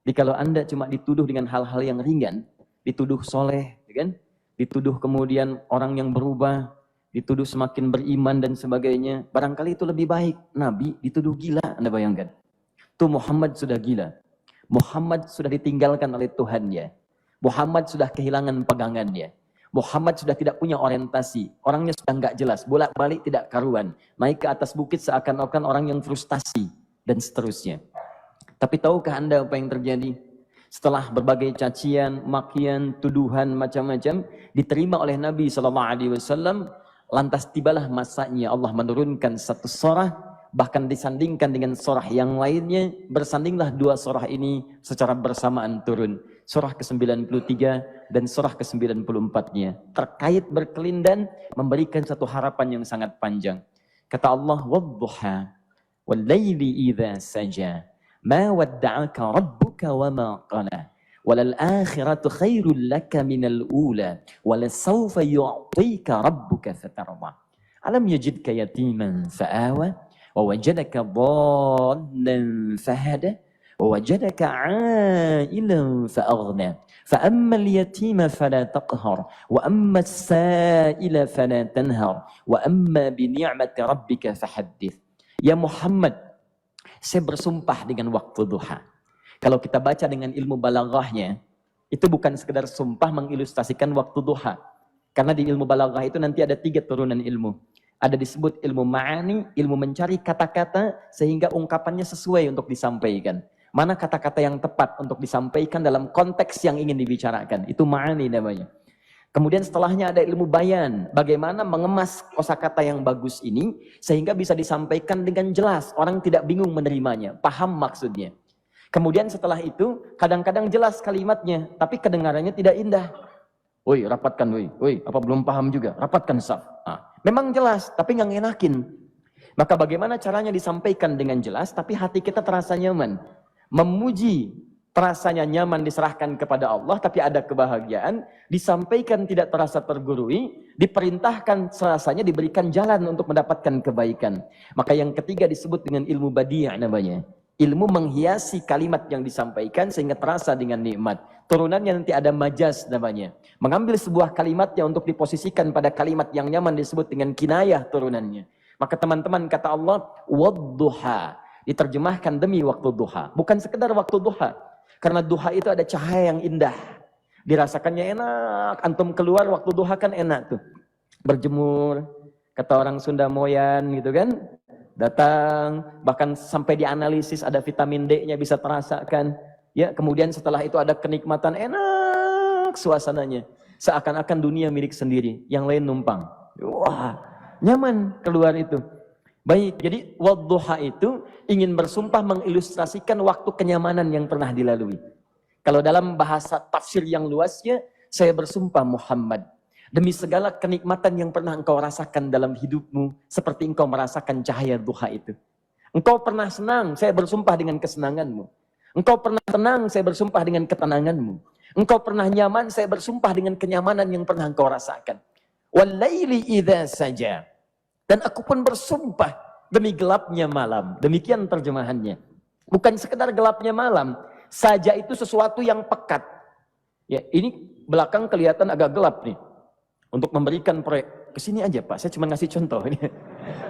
Jadi kalau Anda cuma dituduh dengan hal-hal yang ringan, dituduh soleh, kan? Dituduh kemudian orang yang berubah, dituduh semakin beriman dan sebagainya, barangkali itu lebih baik. Nabi dituduh gila, Anda bayangkan. Tuh Muhammad sudah gila. Muhammad sudah ditinggalkan oleh Tuhannya. Muhammad sudah kehilangan pegangannya. Muhammad sudah tidak punya orientasi. Orangnya sudah nggak jelas, bolak-balik tidak karuan. Naik ke atas bukit seakan-akan orang yang frustasi dan seterusnya. Tapi tahukah Anda apa yang terjadi? Setelah berbagai cacian, makian, tuduhan macam-macam diterima oleh Nabi SAW, lantas tibalah masanya Allah menurunkan satu surah, bahkan disandingkan dengan surah yang lainnya, bersandinglah dua surah ini secara bersamaan turun. Surah ke-93 dan surah ke-94-nya terkait berkelindan, memberikan satu harapan yang sangat panjang. Kata Allah, "Wadduha wal laili idza saja, ma wadda'aka rabbuka wa ma qala, walal akhiratu khairul laka minal ula, walasawfa yu'tika rabbuka fatarda. Alam yajidka yatiman fa'awa, wa wajadaka dhallan fahada, ووجدك عائلا فأغنى فأما اليتيم فلا تقهر وأما السائل فلا تنهر وأما بنعمة ربك فحدث." Ya Muhammad, saya bersumpah dengan waktu duha. Kalau kita baca dengan ilmu balaghahnya, itu bukan sekedar sumpah mengilustrasikan waktu duha. Karena di ilmu balaghah itu nanti ada 3 turunan ilmu. Ada disebut ilmu ma'ani, ilmu mencari kata-kata sehingga ungkapannya sesuai untuk disampaikan. Mana kata-kata yang tepat untuk disampaikan dalam konteks yang ingin dibicarakan. Itu ma'ani namanya. Kemudian setelahnya ada ilmu bayan. Bagaimana mengemas kosakata yang bagus ini sehingga bisa disampaikan dengan jelas. Orang tidak bingung menerimanya, paham maksudnya. Kemudian setelah itu kadang-kadang jelas kalimatnya, tapi kedengarannya tidak indah. Woi, rapatkan, woi, apa belum paham juga? Rapatkan saf. Memang jelas, tapi nggak ngenakin. Maka bagaimana caranya disampaikan dengan jelas, tapi hati kita terasa nyaman. Memuji terasanya nyaman diserahkan kepada Allah, tapi ada kebahagiaan, disampaikan tidak terasa tergurui, diperintahkan serasanya diberikan jalan untuk mendapatkan kebaikan. Maka yang ketiga disebut dengan ilmu badi' namanya. Ilmu menghiasi kalimat yang disampaikan sehingga terasa dengan nikmat. Turunannya nanti ada majaz namanya. Mengambil sebuah kalimatnya untuk diposisikan pada kalimat yang nyaman disebut dengan kinayah turunannya. Maka teman-teman kata Allah, wadduha. Diterjemahkan demi waktu duha. Bukan sekedar waktu duha. Karena duha itu ada cahaya yang indah. Dirasakannya enak. Antum keluar waktu duha kan enak tuh. Berjemur. Kata orang Sunda Moyan gitu kan. Datang. Bahkan sampai dianalisis ada vitamin D-nya bisa terasakan. Ya, kemudian setelah itu ada kenikmatan enak suasananya. Seakan-akan dunia milik sendiri. Yang lain numpang. Wah, nyaman keluar itu. Baik, jadi wadduha itu ingin bersumpah mengilustrasikan waktu kenyamanan yang pernah dilalui. Kalau dalam bahasa tafsir yang luasnya, saya bersumpah Muhammad, demi segala kenikmatan yang pernah engkau rasakan dalam hidupmu, seperti engkau merasakan cahaya duha itu. Engkau pernah senang, saya bersumpah dengan kesenanganmu. Engkau pernah tenang, saya bersumpah dengan ketenanganmu. Engkau pernah nyaman, saya bersumpah dengan kenyamanan yang pernah engkau rasakan. Wal laili idza saja. Dan aku pun bersumpah demi gelapnya malam. Demikian terjemahannya. Bukan sekedar gelapnya malam. Saja itu sesuatu yang pekat. Ya, ini belakang kelihatan agak gelap nih. Untuk memberikan proyek. Kesini aja Pak, saya cuma ngasih contoh.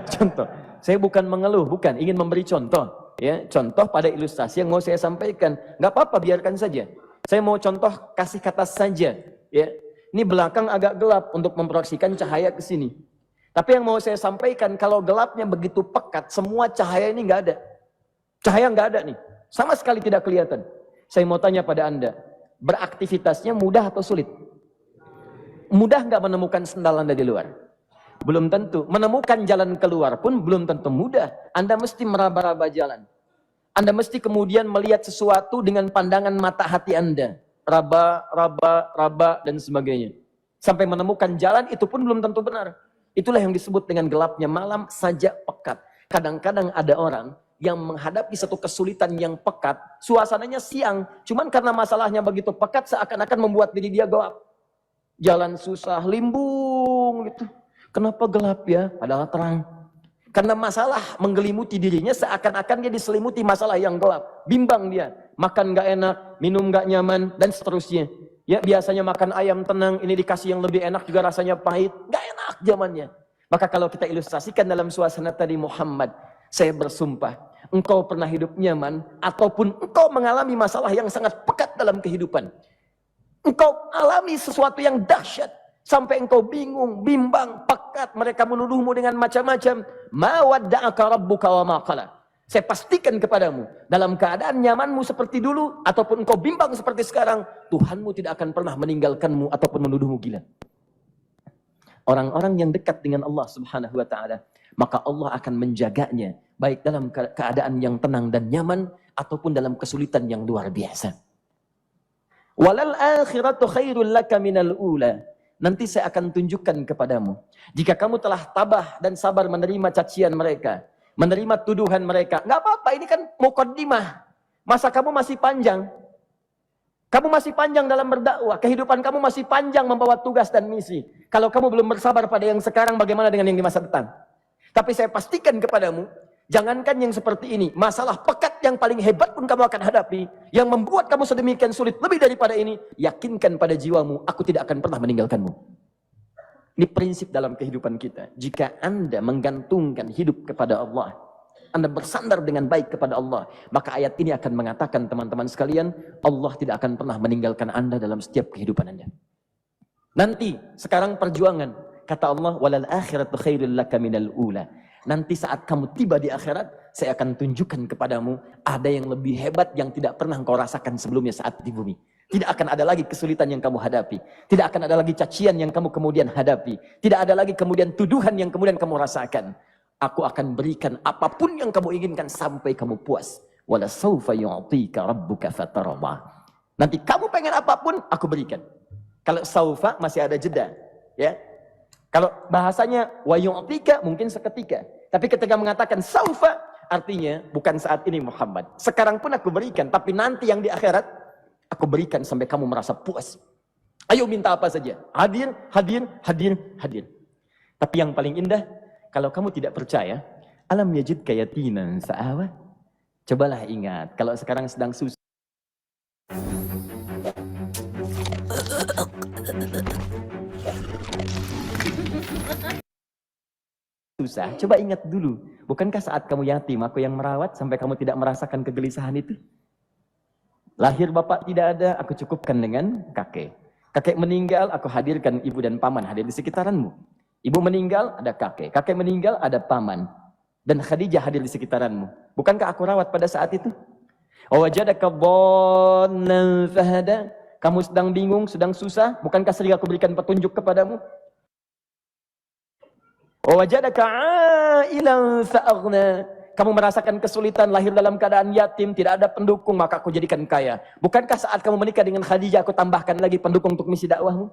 Contoh. Saya bukan mengeluh, bukan. Ingin memberi contoh. Ya, contoh pada ilustrasi yang mau saya sampaikan. Nggak apa-apa, biarkan saja. Saya mau contoh kasih kata saja. Ya, ini belakang agak gelap untuk memproyeksikan cahaya ke sini. Tapi yang mau saya sampaikan, kalau gelapnya begitu pekat, semua cahaya ini nggak ada. Cahaya nggak ada nih, sama sekali tidak kelihatan. Saya mau tanya pada Anda, beraktivitasnya mudah atau sulit? Mudah nggak menemukan sendal Anda di luar? Belum tentu. Menemukan jalan keluar pun belum tentu mudah. Anda mesti meraba-raba jalan. Anda mesti kemudian melihat sesuatu dengan pandangan mata hati Anda. Raba, dan sebagainya. Sampai menemukan jalan itu pun belum tentu benar. Itulah yang disebut dengan gelapnya malam saja pekat. Kadang-kadang ada orang yang menghadapi satu kesulitan yang pekat, suasananya siang, cuman karena masalahnya begitu pekat seakan-akan membuat diri dia gelap. Jalan susah, limbung gitu. Kenapa gelap ya? Padahal terang. Karena masalah menggelimuti dirinya seakan-akan dia diselimuti masalah yang gelap. Bimbang dia, makan gak enak, minum gak nyaman, dan seterusnya. Ya biasanya makan ayam tenang, ini dikasih yang lebih enak juga rasanya pahit. Gak enak zamannya. Maka kalau kita ilustrasikan dalam suasana tadi Muhammad, saya bersumpah, engkau pernah hidup nyaman, ataupun engkau mengalami masalah yang sangat pekat dalam kehidupan. Engkau alami sesuatu yang dahsyat, sampai engkau bingung, bimbang, pekat, mereka menuduhmu dengan macam-macam. Ma wadda'aka rabbuka wa ma qala. Saya pastikan kepadamu, dalam keadaan nyamanmu seperti dulu, ataupun engkau bimbang seperti sekarang, Tuhanmu tidak akan pernah meninggalkanmu ataupun menuduhmu gila. Orang-orang yang dekat dengan Allah Subhanahu wa Ta'ala, maka Allah akan menjaganya, baik dalam keadaan yang tenang dan nyaman, ataupun dalam kesulitan yang luar biasa. Walal akhiratu khairul laka minal ula. Nanti saya akan tunjukkan kepadamu, jika kamu telah tabah dan sabar menerima cacian mereka, menerima tuduhan mereka, nggak apa-apa, ini kan muqaddimah. Masa kamu masih panjang. Kamu masih panjang dalam berdakwah, kehidupan kamu masih panjang membawa tugas dan misi. Kalau kamu belum bersabar pada yang sekarang, bagaimana dengan yang di masa depan? Tapi saya pastikan kepadamu, jangankan yang seperti ini, masalah pekat yang paling hebat pun kamu akan hadapi, yang membuat kamu sedemikian sulit lebih daripada ini, yakinkan pada jiwamu, aku tidak akan pernah meninggalkanmu. Ini prinsip dalam kehidupan kita. Jika Anda menggantungkan hidup kepada Allah, Anda bersandar dengan baik kepada Allah, maka ayat ini akan mengatakan, teman-teman sekalian, Allah tidak akan pernah meninggalkan Anda dalam setiap kehidupan Anda. Nanti, sekarang perjuangan, kata Allah, walal akhiratu khairul laka minal ula. Nanti saat kamu tiba di akhirat, saya akan tunjukkan kepadamu, ada yang lebih hebat yang tidak pernah engkau rasakan sebelumnya saat di bumi. Tidak akan ada lagi kesulitan yang kamu hadapi. Tidak akan ada lagi cacian yang kamu kemudian hadapi. Tidak ada lagi kemudian tuduhan yang kemudian kamu rasakan. Aku akan berikan apapun yang kamu inginkan sampai kamu puas. Wala sawfa yu'tika rabbuka fatarda. Nanti kamu pengen apapun, aku berikan. Kalau saufa masih ada jeda, ya. Kalau bahasanya wa yu'tika mungkin seketika. Tapi ketika mengatakan saufa, artinya bukan saat ini Muhammad. Sekarang pun aku berikan, tapi nanti yang di akhirat aku berikan sampai kamu merasa puas. Ayo minta apa saja. Hadir, hadir, hadir, hadir. Tapi yang paling indah, kalau kamu tidak percaya, alam yajidka yatiman fa'awa. Cobalah ingat, kalau sekarang sedang susah. Susah, coba ingat dulu. Bukankah saat kamu yatim, aku yang merawat sampai kamu tidak merasakan kegelisahan itu? Lahir bapak tidak ada, aku cukupkan dengan kakek. Kakek meninggal, aku hadirkan ibu dan paman hadir di sekitaranmu. Ibu meninggal, ada kakek. Kakek meninggal, ada paman. Dan Khadijah hadir di sekitaranmu. Bukankah aku rawat pada saat itu? Wajadaka dhallan fahada. Kamu sedang bingung, sedang susah. Bukankah sering aku berikan petunjuk kepadamu? Wajadaka ailan fa'aghna. Kamu merasakan kesulitan, lahir dalam keadaan yatim, tidak ada pendukung, maka aku jadikan kaya. Bukankah saat kamu menikah dengan Khadijah, aku tambahkan lagi pendukung untuk misi dakwahmu?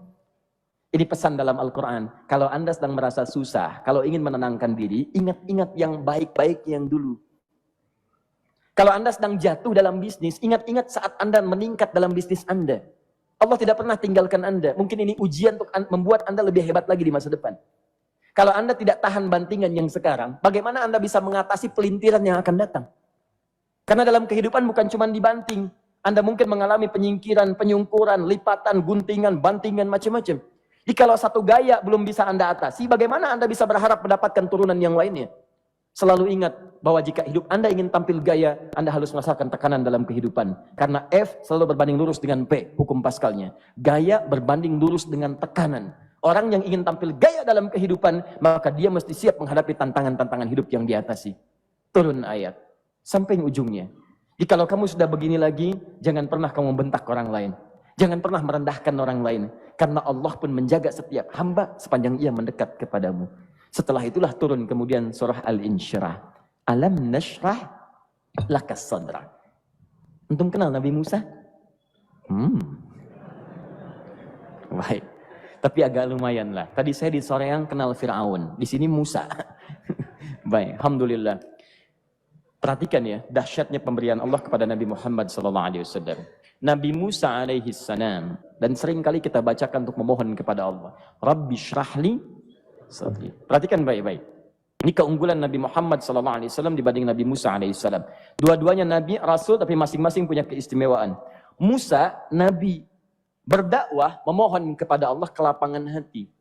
Ini pesan dalam Al-Quran. Kalau Anda sedang merasa susah, kalau ingin menenangkan diri, ingat-ingat yang baik-baik yang dulu. Kalau Anda sedang jatuh dalam bisnis, ingat-ingat saat Anda meningkat dalam bisnis Anda. Allah tidak pernah tinggalkan Anda. Mungkin ini ujian untuk membuat Anda lebih hebat lagi di masa depan. Kalau Anda tidak tahan bantingan yang sekarang, bagaimana Anda bisa mengatasi pelintiran yang akan datang? Karena dalam kehidupan bukan cuma dibanting. Anda mungkin mengalami penyingkiran, penyungkuran, lipatan, guntingan, bantingan, macam-macam. Jadi kalau satu gaya belum bisa Anda atasi, bagaimana Anda bisa berharap mendapatkan turunan yang lainnya? Selalu ingat bahwa jika hidup Anda ingin tampil gaya, Anda harus merasakan tekanan dalam kehidupan. Karena F selalu berbanding lurus dengan P, hukum Pascalnya. Gaya berbanding lurus dengan tekanan. Orang yang ingin tampil gaya dalam kehidupan, maka dia mesti siap menghadapi tantangan-tantangan hidup yang diatasi. Turun ayat sampai ujungnya. Jadi kalau kamu sudah begini lagi, jangan pernah kamu bentak orang lain. Jangan pernah merendahkan orang lain. Karena Allah pun menjaga setiap hamba sepanjang ia mendekat kepadamu. Setelah itulah turun kemudian surah Al-Insyirah. Alam nashrah lakas sadra. Antum kenal Nabi Musa? Baik. Tapi agak lumayan lah. Tadi saya di Soreang kenal Fir'aun. Di sini Musa. Baik, alhamdulillah. Perhatikan ya, dahsyatnya pemberian Allah kepada Nabi Muhammad SAW. Nabi Musa alaihi salam, dan sering kali kita bacakan untuk memohon kepada Allah. Rabbi syrahli sadri. Perhatikan baik-baik. Ini keunggulan Nabi Muhammad SAW dibanding Nabi Musa alaihissalam. Dua-duanya Nabi, Rasul, tapi masing-masing punya keistimewaan. Musa, Nabi, berdakwah, memohon kepada Allah kelapangan hati.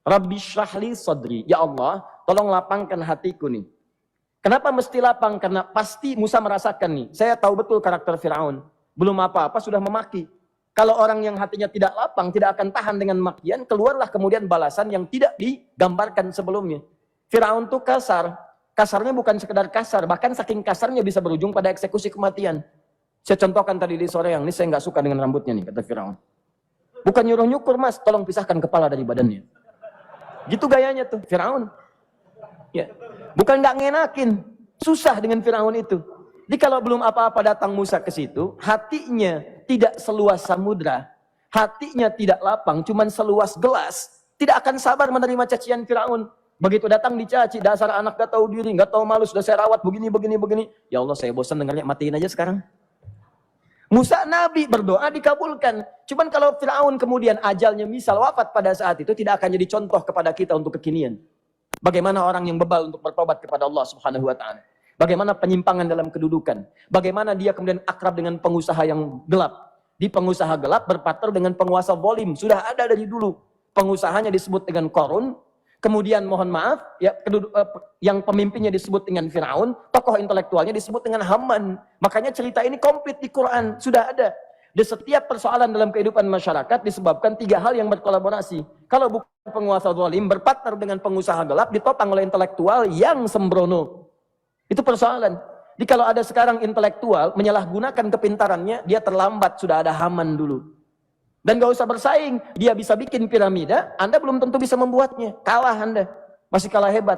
Rabbi syrahli sadri. Ya Allah, tolong lapangkan hatiku nih. Kenapa mesti lapang? Karena pasti Musa merasakan nih. Saya tahu betul karakter Fir'aun. Belum apa-apa sudah memaki. Kalau orang yang hatinya tidak lapang, tidak akan tahan dengan makian, keluarlah kemudian balasan yang tidak digambarkan sebelumnya. Fir'aun itu kasar. Kasarnya bukan sekedar kasar, bahkan saking kasarnya bisa berujung pada eksekusi kematian. Saya contohkan tadi di sore yang ini, saya nggak suka dengan rambutnya nih, kata Fir'aun. Bukan nyuruh nyukur mas, tolong pisahkan kepala dari badannya. Gitu gayanya tuh, Fir'aun. Ya. Bukan nggak ngenakin, susah dengan Fir'aun itu. Jadi kalau belum apa-apa datang Musa ke situ, hatinya tidak seluas samudra, hatinya tidak lapang, cuman seluas gelas, tidak akan sabar menerima cacian Fir'aun. Begitu datang dicaci, dasar anak gak tahu diri, gak tahu malu, sudah saya rawat begini. Ya Allah, saya bosan dengarnya, matiin aja sekarang. Musa Nabi berdoa dikabulkan. Cuman kalau Fir'aun kemudian ajalnya misal wafat pada saat itu, tidak akan jadi contoh kepada kita untuk kekinian. Bagaimana orang yang bebal untuk bertobat kepada Allah Subhanahu wa Ta'ala. Bagaimana penyimpangan dalam kedudukan. Bagaimana dia kemudian akrab dengan pengusaha yang gelap. Di pengusaha gelap berpartner dengan penguasa zalim. Sudah ada dari dulu. Pengusahanya disebut dengan Qarun. Kemudian mohon maaf, ya, yang pemimpinnya disebut dengan Fir'aun. Tokoh intelektualnya disebut dengan Haman. Makanya cerita ini komplit di Quran. Sudah ada. Di setiap persoalan dalam kehidupan masyarakat disebabkan 3 hal yang berkolaborasi. Kalau bukan penguasa zalim, berpartner dengan pengusaha gelap, ditopang oleh intelektual yang sembrono. Itu persoalan. Jadi kalau ada sekarang intelektual menyalahgunakan kepintarannya, dia terlambat, sudah ada Haman dulu. Dan gak usah bersaing, dia bisa bikin piramida, Anda belum tentu bisa membuatnya. Kalah Anda, masih kalah hebat.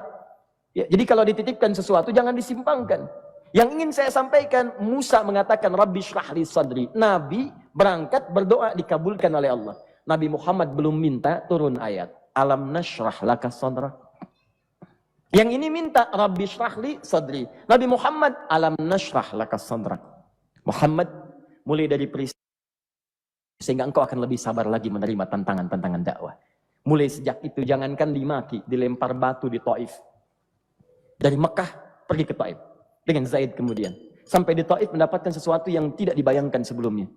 Ya, jadi kalau dititipkan sesuatu, jangan disimpangkan. Yang ingin saya sampaikan, Musa mengatakan, Rabbi syrahli sadri. Nabi berangkat berdoa dikabulkan oleh Allah. Nabi Muhammad belum minta turun ayat. Alam nashrah laka sadra. Yang ini minta, Rabbi syrahli sadri. Nabi Muhammad, alam nashrah laka sadra. Muhammad, mulai dari peristiwa, sehingga engkau akan lebih sabar lagi menerima tantangan-tantangan dakwah. Mulai sejak itu, jangankan dimaki, dilempar batu di Taif. Dari Mekah, pergi ke Taif. Dengan Zaid kemudian. Sampai di Taif mendapatkan sesuatu yang tidak dibayangkan sebelumnya.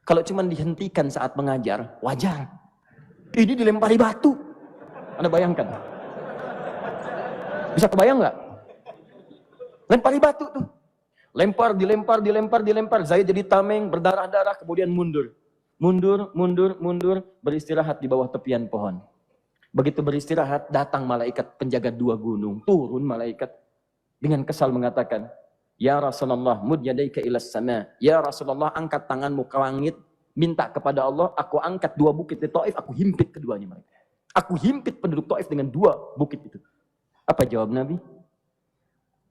Kalau cuma dihentikan saat mengajar, wajar. Ini dilempari batu. Anda bayangkan? Bisa kebayang nggak? Lempari batu tuh. Dilempar. Zaid jadi tameng, berdarah-darah, kemudian mundur. Mundur, beristirahat di bawah tepian pohon. Begitu beristirahat, datang malaikat penjaga 2 gunung. Turun malaikat dengan kesal mengatakan, Ya Rasulullah, mud yadaika ilas sama. Ya Rasulullah, angkat tanganmu ke langit, minta kepada Allah, aku angkat 2 bukit di Taif, aku himpit keduanya mereka. Aku himpit penduduk Taif dengan 2 bukit itu. Apa jawab Nabi?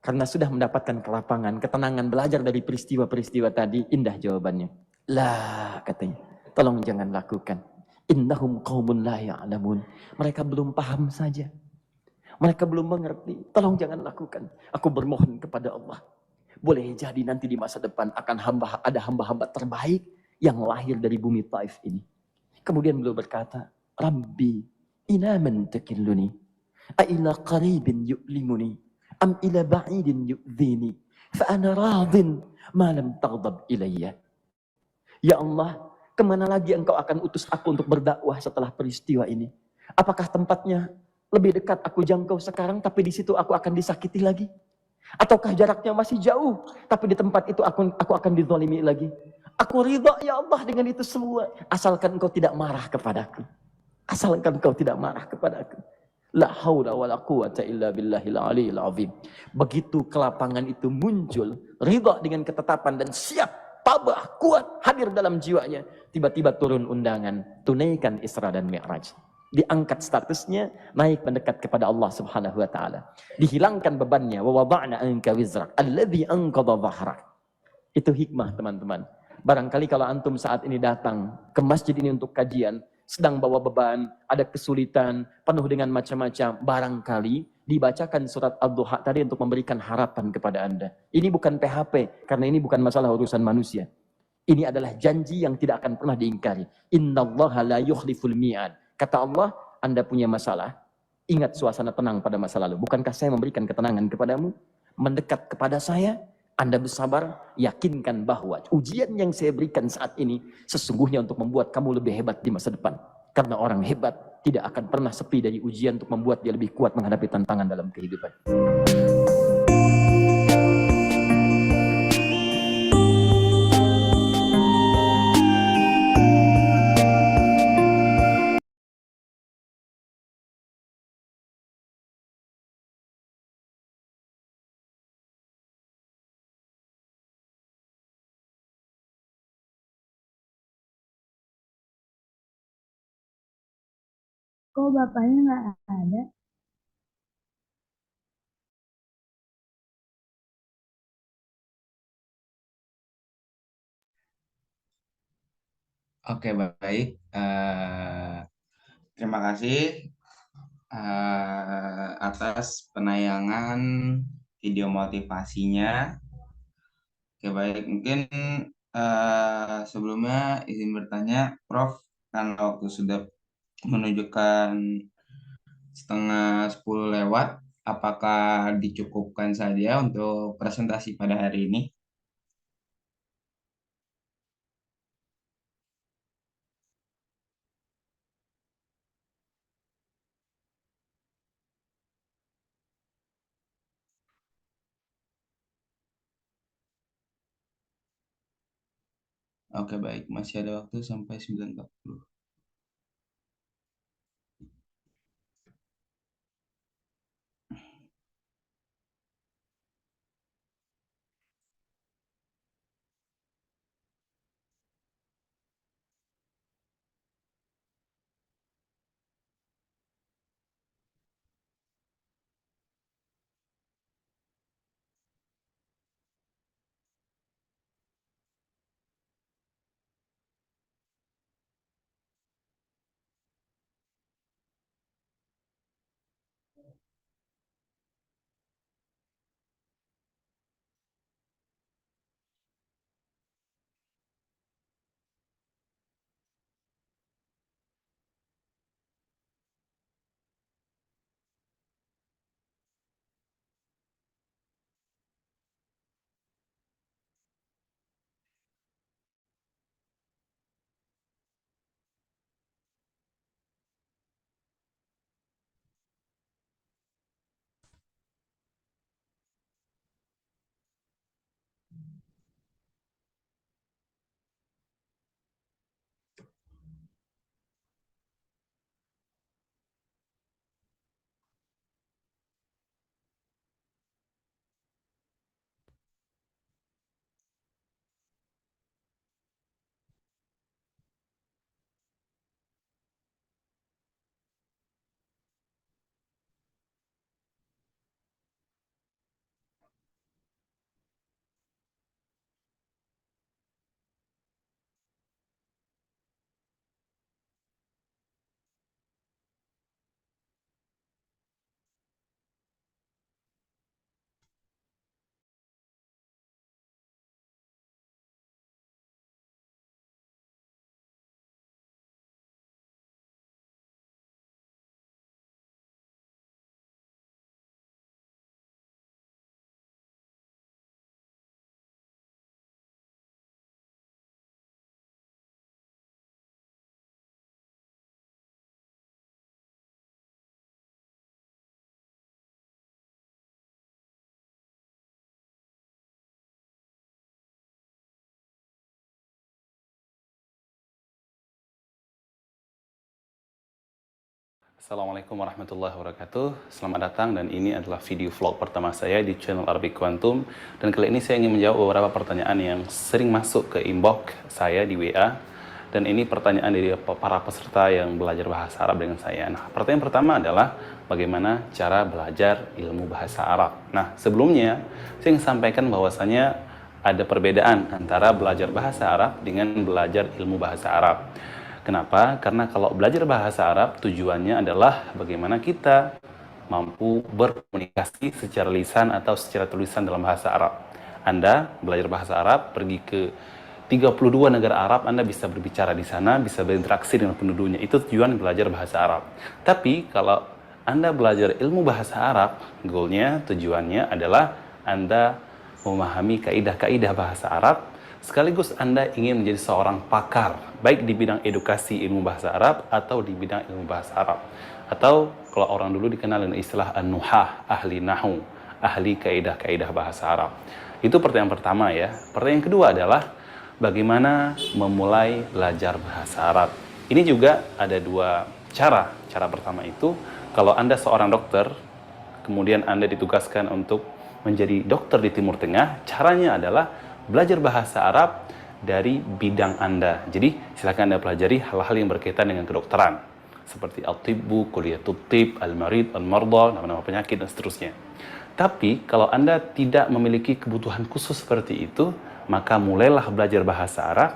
Karena sudah mendapatkan kelapangan, ketenangan, belajar dari peristiwa-peristiwa tadi, indah jawabannya. Lah, katanya, tolong jangan lakukan. Innahum qaumun la ya'lamun. Mereka belum paham saja. Mereka belum mengerti. Tolong jangan lakukan. Aku bermohon kepada Allah. Boleh jadi nanti di masa depan akan ada hamba-hamba terbaik yang lahir dari bumi Taif ini. Kemudian beliau berkata, Rabbi, ila man takilluni, a'ila qaribin yu'limuni, am ila ba'idin yu'dhini, fa'ana radin ma lam taghdab ilayya. Ya Allah, kemana lagi engkau akan utus aku untuk berdakwah setelah peristiwa ini? Apakah tempatnya lebih dekat aku jangkau sekarang, tapi di situ aku akan disakiti lagi? Ataukah jaraknya masih jauh, tapi di tempat itu aku akan dizalimi lagi? Aku ridha ya Allah dengan itu semua, asalkan engkau tidak marah kepadaku. Asalkan kau tidak marah kepadaku. La haula wa la quwata illa billahil aliyil azim. Begitu kelapangan itu muncul, ridha dengan ketetapan dan siap, tabah, kuat, hadir dalam jiwanya. Tiba-tiba turun undangan, tunaikan Isra dan Mi'raj. Diangkat statusnya, naik mendekat kepada Allah Subhanahu wa taala. Dihilangkan bebannya, wa wada'na anka wizrak alladzi anqadha dhahrak. Itu hikmah, teman-teman. Barangkali kalau antum saat ini datang ke masjid ini untuk kajian, sedang bawa beban, ada kesulitan, penuh dengan macam-macam, barangkali dibacakan surat Ad-Duha tadi untuk memberikan harapan kepada Anda. Ini bukan PHP, karena ini bukan masalah urusan manusia. Ini adalah janji yang tidak akan pernah diingkari. Innallaha la yukhliful mi'ad. Kata Allah, Anda punya masalah, ingat suasana tenang pada masa lalu. Bukankah saya memberikan ketenangan kepadamu? Mendekat kepada saya, Anda bersabar, yakinkan bahwa ujian yang saya berikan saat ini sesungguhnya untuk membuat kamu lebih hebat di masa depan. Karena orang hebat tidak akan pernah sepi dari ujian untuk membuat dia lebih kuat menghadapi tantangan dalam kehidupan. Kok bapaknya nggak ada? Oke, baik. Terima kasih atas penayangan video motivasinya. Oke, baik. Mungkin sebelumnya izin bertanya, Prof, karena waktu sudah menunjukkan setengah 10 lewat, apakah dicukupkan saja untuk presentasi pada hari ini? Oke, baik. Masih ada waktu sampai 9.40. Assalamualaikum warahmatullahi wabarakatuh. Selamat datang dan ini adalah video vlog pertama saya di channel Arabic Quantum. Dan kali ini saya ingin menjawab beberapa pertanyaan yang sering masuk ke inbox saya di WA. Dan ini pertanyaan dari para peserta yang belajar bahasa Arab dengan saya. Nah, pertanyaan pertama adalah bagaimana cara belajar ilmu bahasa Arab. Nah, sebelumnya saya ingin sampaikan bahwasanya ada perbedaan antara belajar bahasa Arab dengan belajar ilmu bahasa Arab. Kenapa? Karena kalau belajar bahasa Arab tujuannya adalah bagaimana kita mampu berkomunikasi secara lisan atau secara tulisan dalam bahasa Arab. Anda belajar bahasa Arab, pergi ke 32 negara Arab, Anda bisa berbicara di sana, bisa berinteraksi dengan penduduknya. Itu tujuan belajar bahasa Arab. Tapi kalau Anda belajar ilmu bahasa Arab, goalnya, tujuannya adalah Anda memahami kaidah-kaidah bahasa Arab, sekaligus Anda ingin menjadi seorang pakar, baik di bidang edukasi ilmu bahasa Arab atau di bidang ilmu bahasa Arab. Atau kalau orang dulu dikenal dengan istilah an-nuhah, ahli nahu, ahli kaidah-kaidah bahasa Arab. Itu pertanyaan pertama ya. Pertanyaan kedua adalah bagaimana memulai belajar bahasa Arab. Ini juga ada dua cara. Cara pertama itu, kalau Anda seorang dokter, kemudian Anda ditugaskan untuk menjadi dokter di Timur Tengah, caranya adalah belajar bahasa Arab dari bidang Anda. Jadi silakan Anda pelajari hal-hal yang berkaitan dengan kedokteran, seperti al-tibbu, kuliatul tib, al-marid, al-marda, nama-nama penyakit dan seterusnya. Tapi kalau Anda tidak memiliki kebutuhan khusus seperti itu, maka mulailah belajar bahasa Arab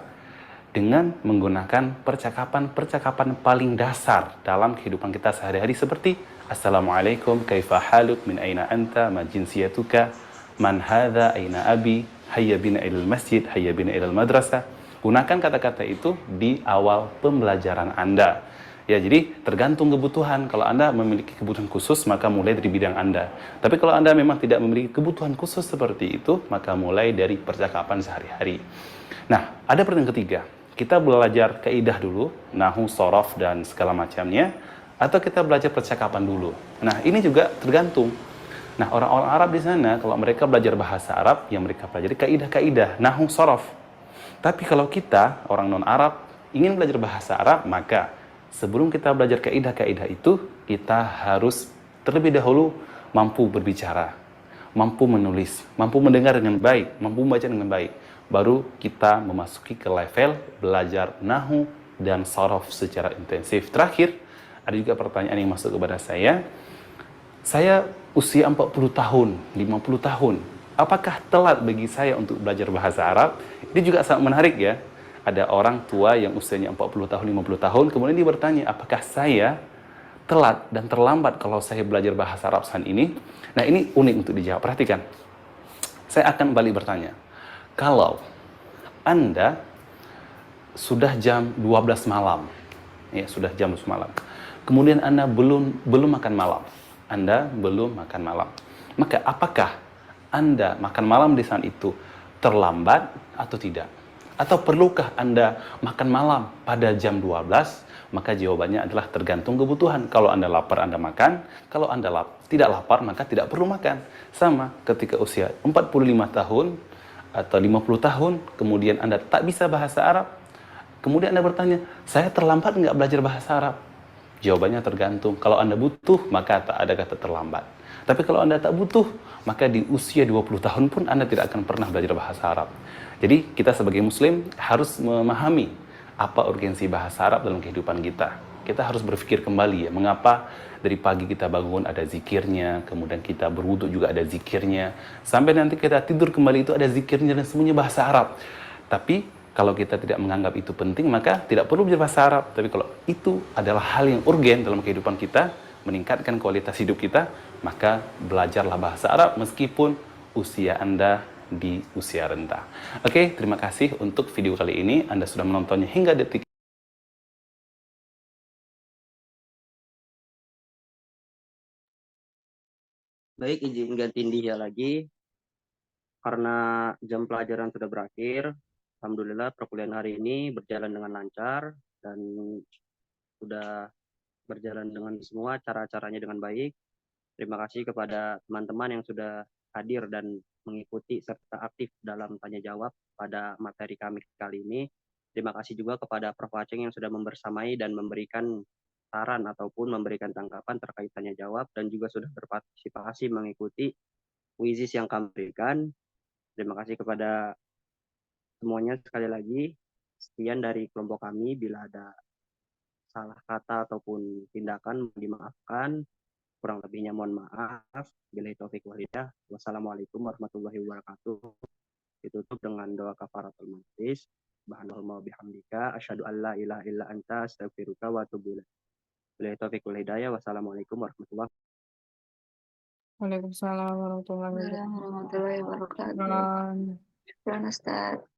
dengan menggunakan percakapan-percakapan paling dasar dalam kehidupan kita sehari-hari, seperti Assalamualaikum, kaifa haluk, min aina anta, ma jinsiyatuka, man hadha, aina abi, hayya bina ilal masjid, hayya bina ilal madrasah. Gunakan kata-kata itu di awal pembelajaran Anda. Ya, jadi tergantung kebutuhan. Kalau Anda memiliki kebutuhan khusus, maka mulai dari bidang Anda. Tapi kalau Anda memang tidak memiliki kebutuhan khusus seperti itu, maka mulai dari percakapan sehari-hari. Nah, ada pertanyaan ketiga. Kita belajar kaidah dulu, nahu, sorof, dan segala macamnya, atau kita belajar percakapan dulu. Nah, ini juga tergantung. Nah, orang-orang Arab di sana, kalau mereka belajar bahasa Arab, yang mereka pelajari kaidah-kaidah, nahu, sorof. Tapi kalau kita, orang non-Arab, ingin belajar bahasa Arab, maka sebelum kita belajar kaidah-kaidah itu, kita harus terlebih dahulu mampu berbicara, mampu menulis, mampu mendengar dengan baik, mampu membaca dengan baik. Baru kita memasuki ke level belajar nahu dan sorof secara intensif. Terakhir, ada juga pertanyaan yang masuk kepada saya usia 40 tahun, 50 tahun. Apakah telat bagi saya untuk belajar bahasa Arab? Ini juga sangat menarik ya. Ada orang tua yang usianya 40 tahun, 50 tahun, kemudian dia bertanya, apakah saya telat dan terlambat kalau saya belajar bahasa Arab saat ini? Nah, ini unik untuk dijawab. Perhatikan. Saya akan balik bertanya. Kalau Anda sudah jam 12 malam, ya sudah jam 12 malam, kemudian Anda belum makan malam, Anda belum makan malam, maka apakah Anda makan malam di saat itu terlambat atau tidak? Atau perlukah Anda makan malam pada jam 12? Maka jawabannya adalah tergantung kebutuhan. Kalau Anda lapar, Anda makan. Kalau Anda tidak lapar, maka tidak perlu makan. Sama ketika usia 45 tahun atau 50 tahun, kemudian Anda tak bisa bahasa Arab, kemudian Anda bertanya, saya terlambat nggak belajar bahasa Arab? Jawabannya tergantung. Kalau Anda butuh, maka tak ada kata terlambat. Tapi kalau Anda tak butuh, maka di usia 20 tahun pun Anda tidak akan pernah belajar bahasa Arab. Jadi kita sebagai Muslim harus memahami apa urgensi bahasa Arab dalam kehidupan kita. Kita harus berpikir kembali ya, mengapa dari pagi kita bangun ada zikirnya, kemudian kita berwudu juga ada zikirnya, sampai nanti kita tidur kembali itu ada zikirnya dan semuanya bahasa Arab. Tapi kalau kita tidak menganggap itu penting, maka tidak perlu belajar bahasa Arab. Tapi kalau itu adalah hal yang urgen dalam kehidupan kita, meningkatkan kualitas hidup kita, maka belajarlah bahasa Arab meskipun usia Anda di usia renta. Oke, terima kasih untuk video kali ini. Anda sudah menontonnya hingga detik. Baik, izin gantiin dia lagi. Karena jam pelajaran sudah berakhir, alhamdulillah perkuliahan hari ini berjalan dengan lancar dan sudah berjalan dengan semua cara-caranya dengan baik. Terima kasih kepada teman-teman yang sudah hadir dan mengikuti serta aktif dalam tanya jawab pada materi kami kali ini. Terima kasih juga kepada Prof. Aceng yang sudah membersamai dan memberikan saran ataupun memberikan tanggapan terkait tanya jawab dan juga sudah berpartisipasi mengikuti kuisis yang kami berikan. Terima kasih kepada semuanya sekali lagi. Sekian dari kelompok kami. Bila ada salah kata ataupun tindakan dimaafkan. Kurang lebihnya mohon maaf. Billahi taufik wal hidayah. Wassalamualaikum warahmatullahi wabarakatuh. Ditutup dengan doa kafaratul majlis. Subhanallahumma wa bihamdika asyhadu an la ilaha illa anta astaghfiruka wa atubu ilaik. Billahi taufik wal hidayah. Wassalamualaikum warahmatullahi wabarakatuh. Waalaikumsalam warahmatullahi Waalaikumsalam warahmatullahi wabarakatuh. wabarakatuh. Syukran, Ustaz.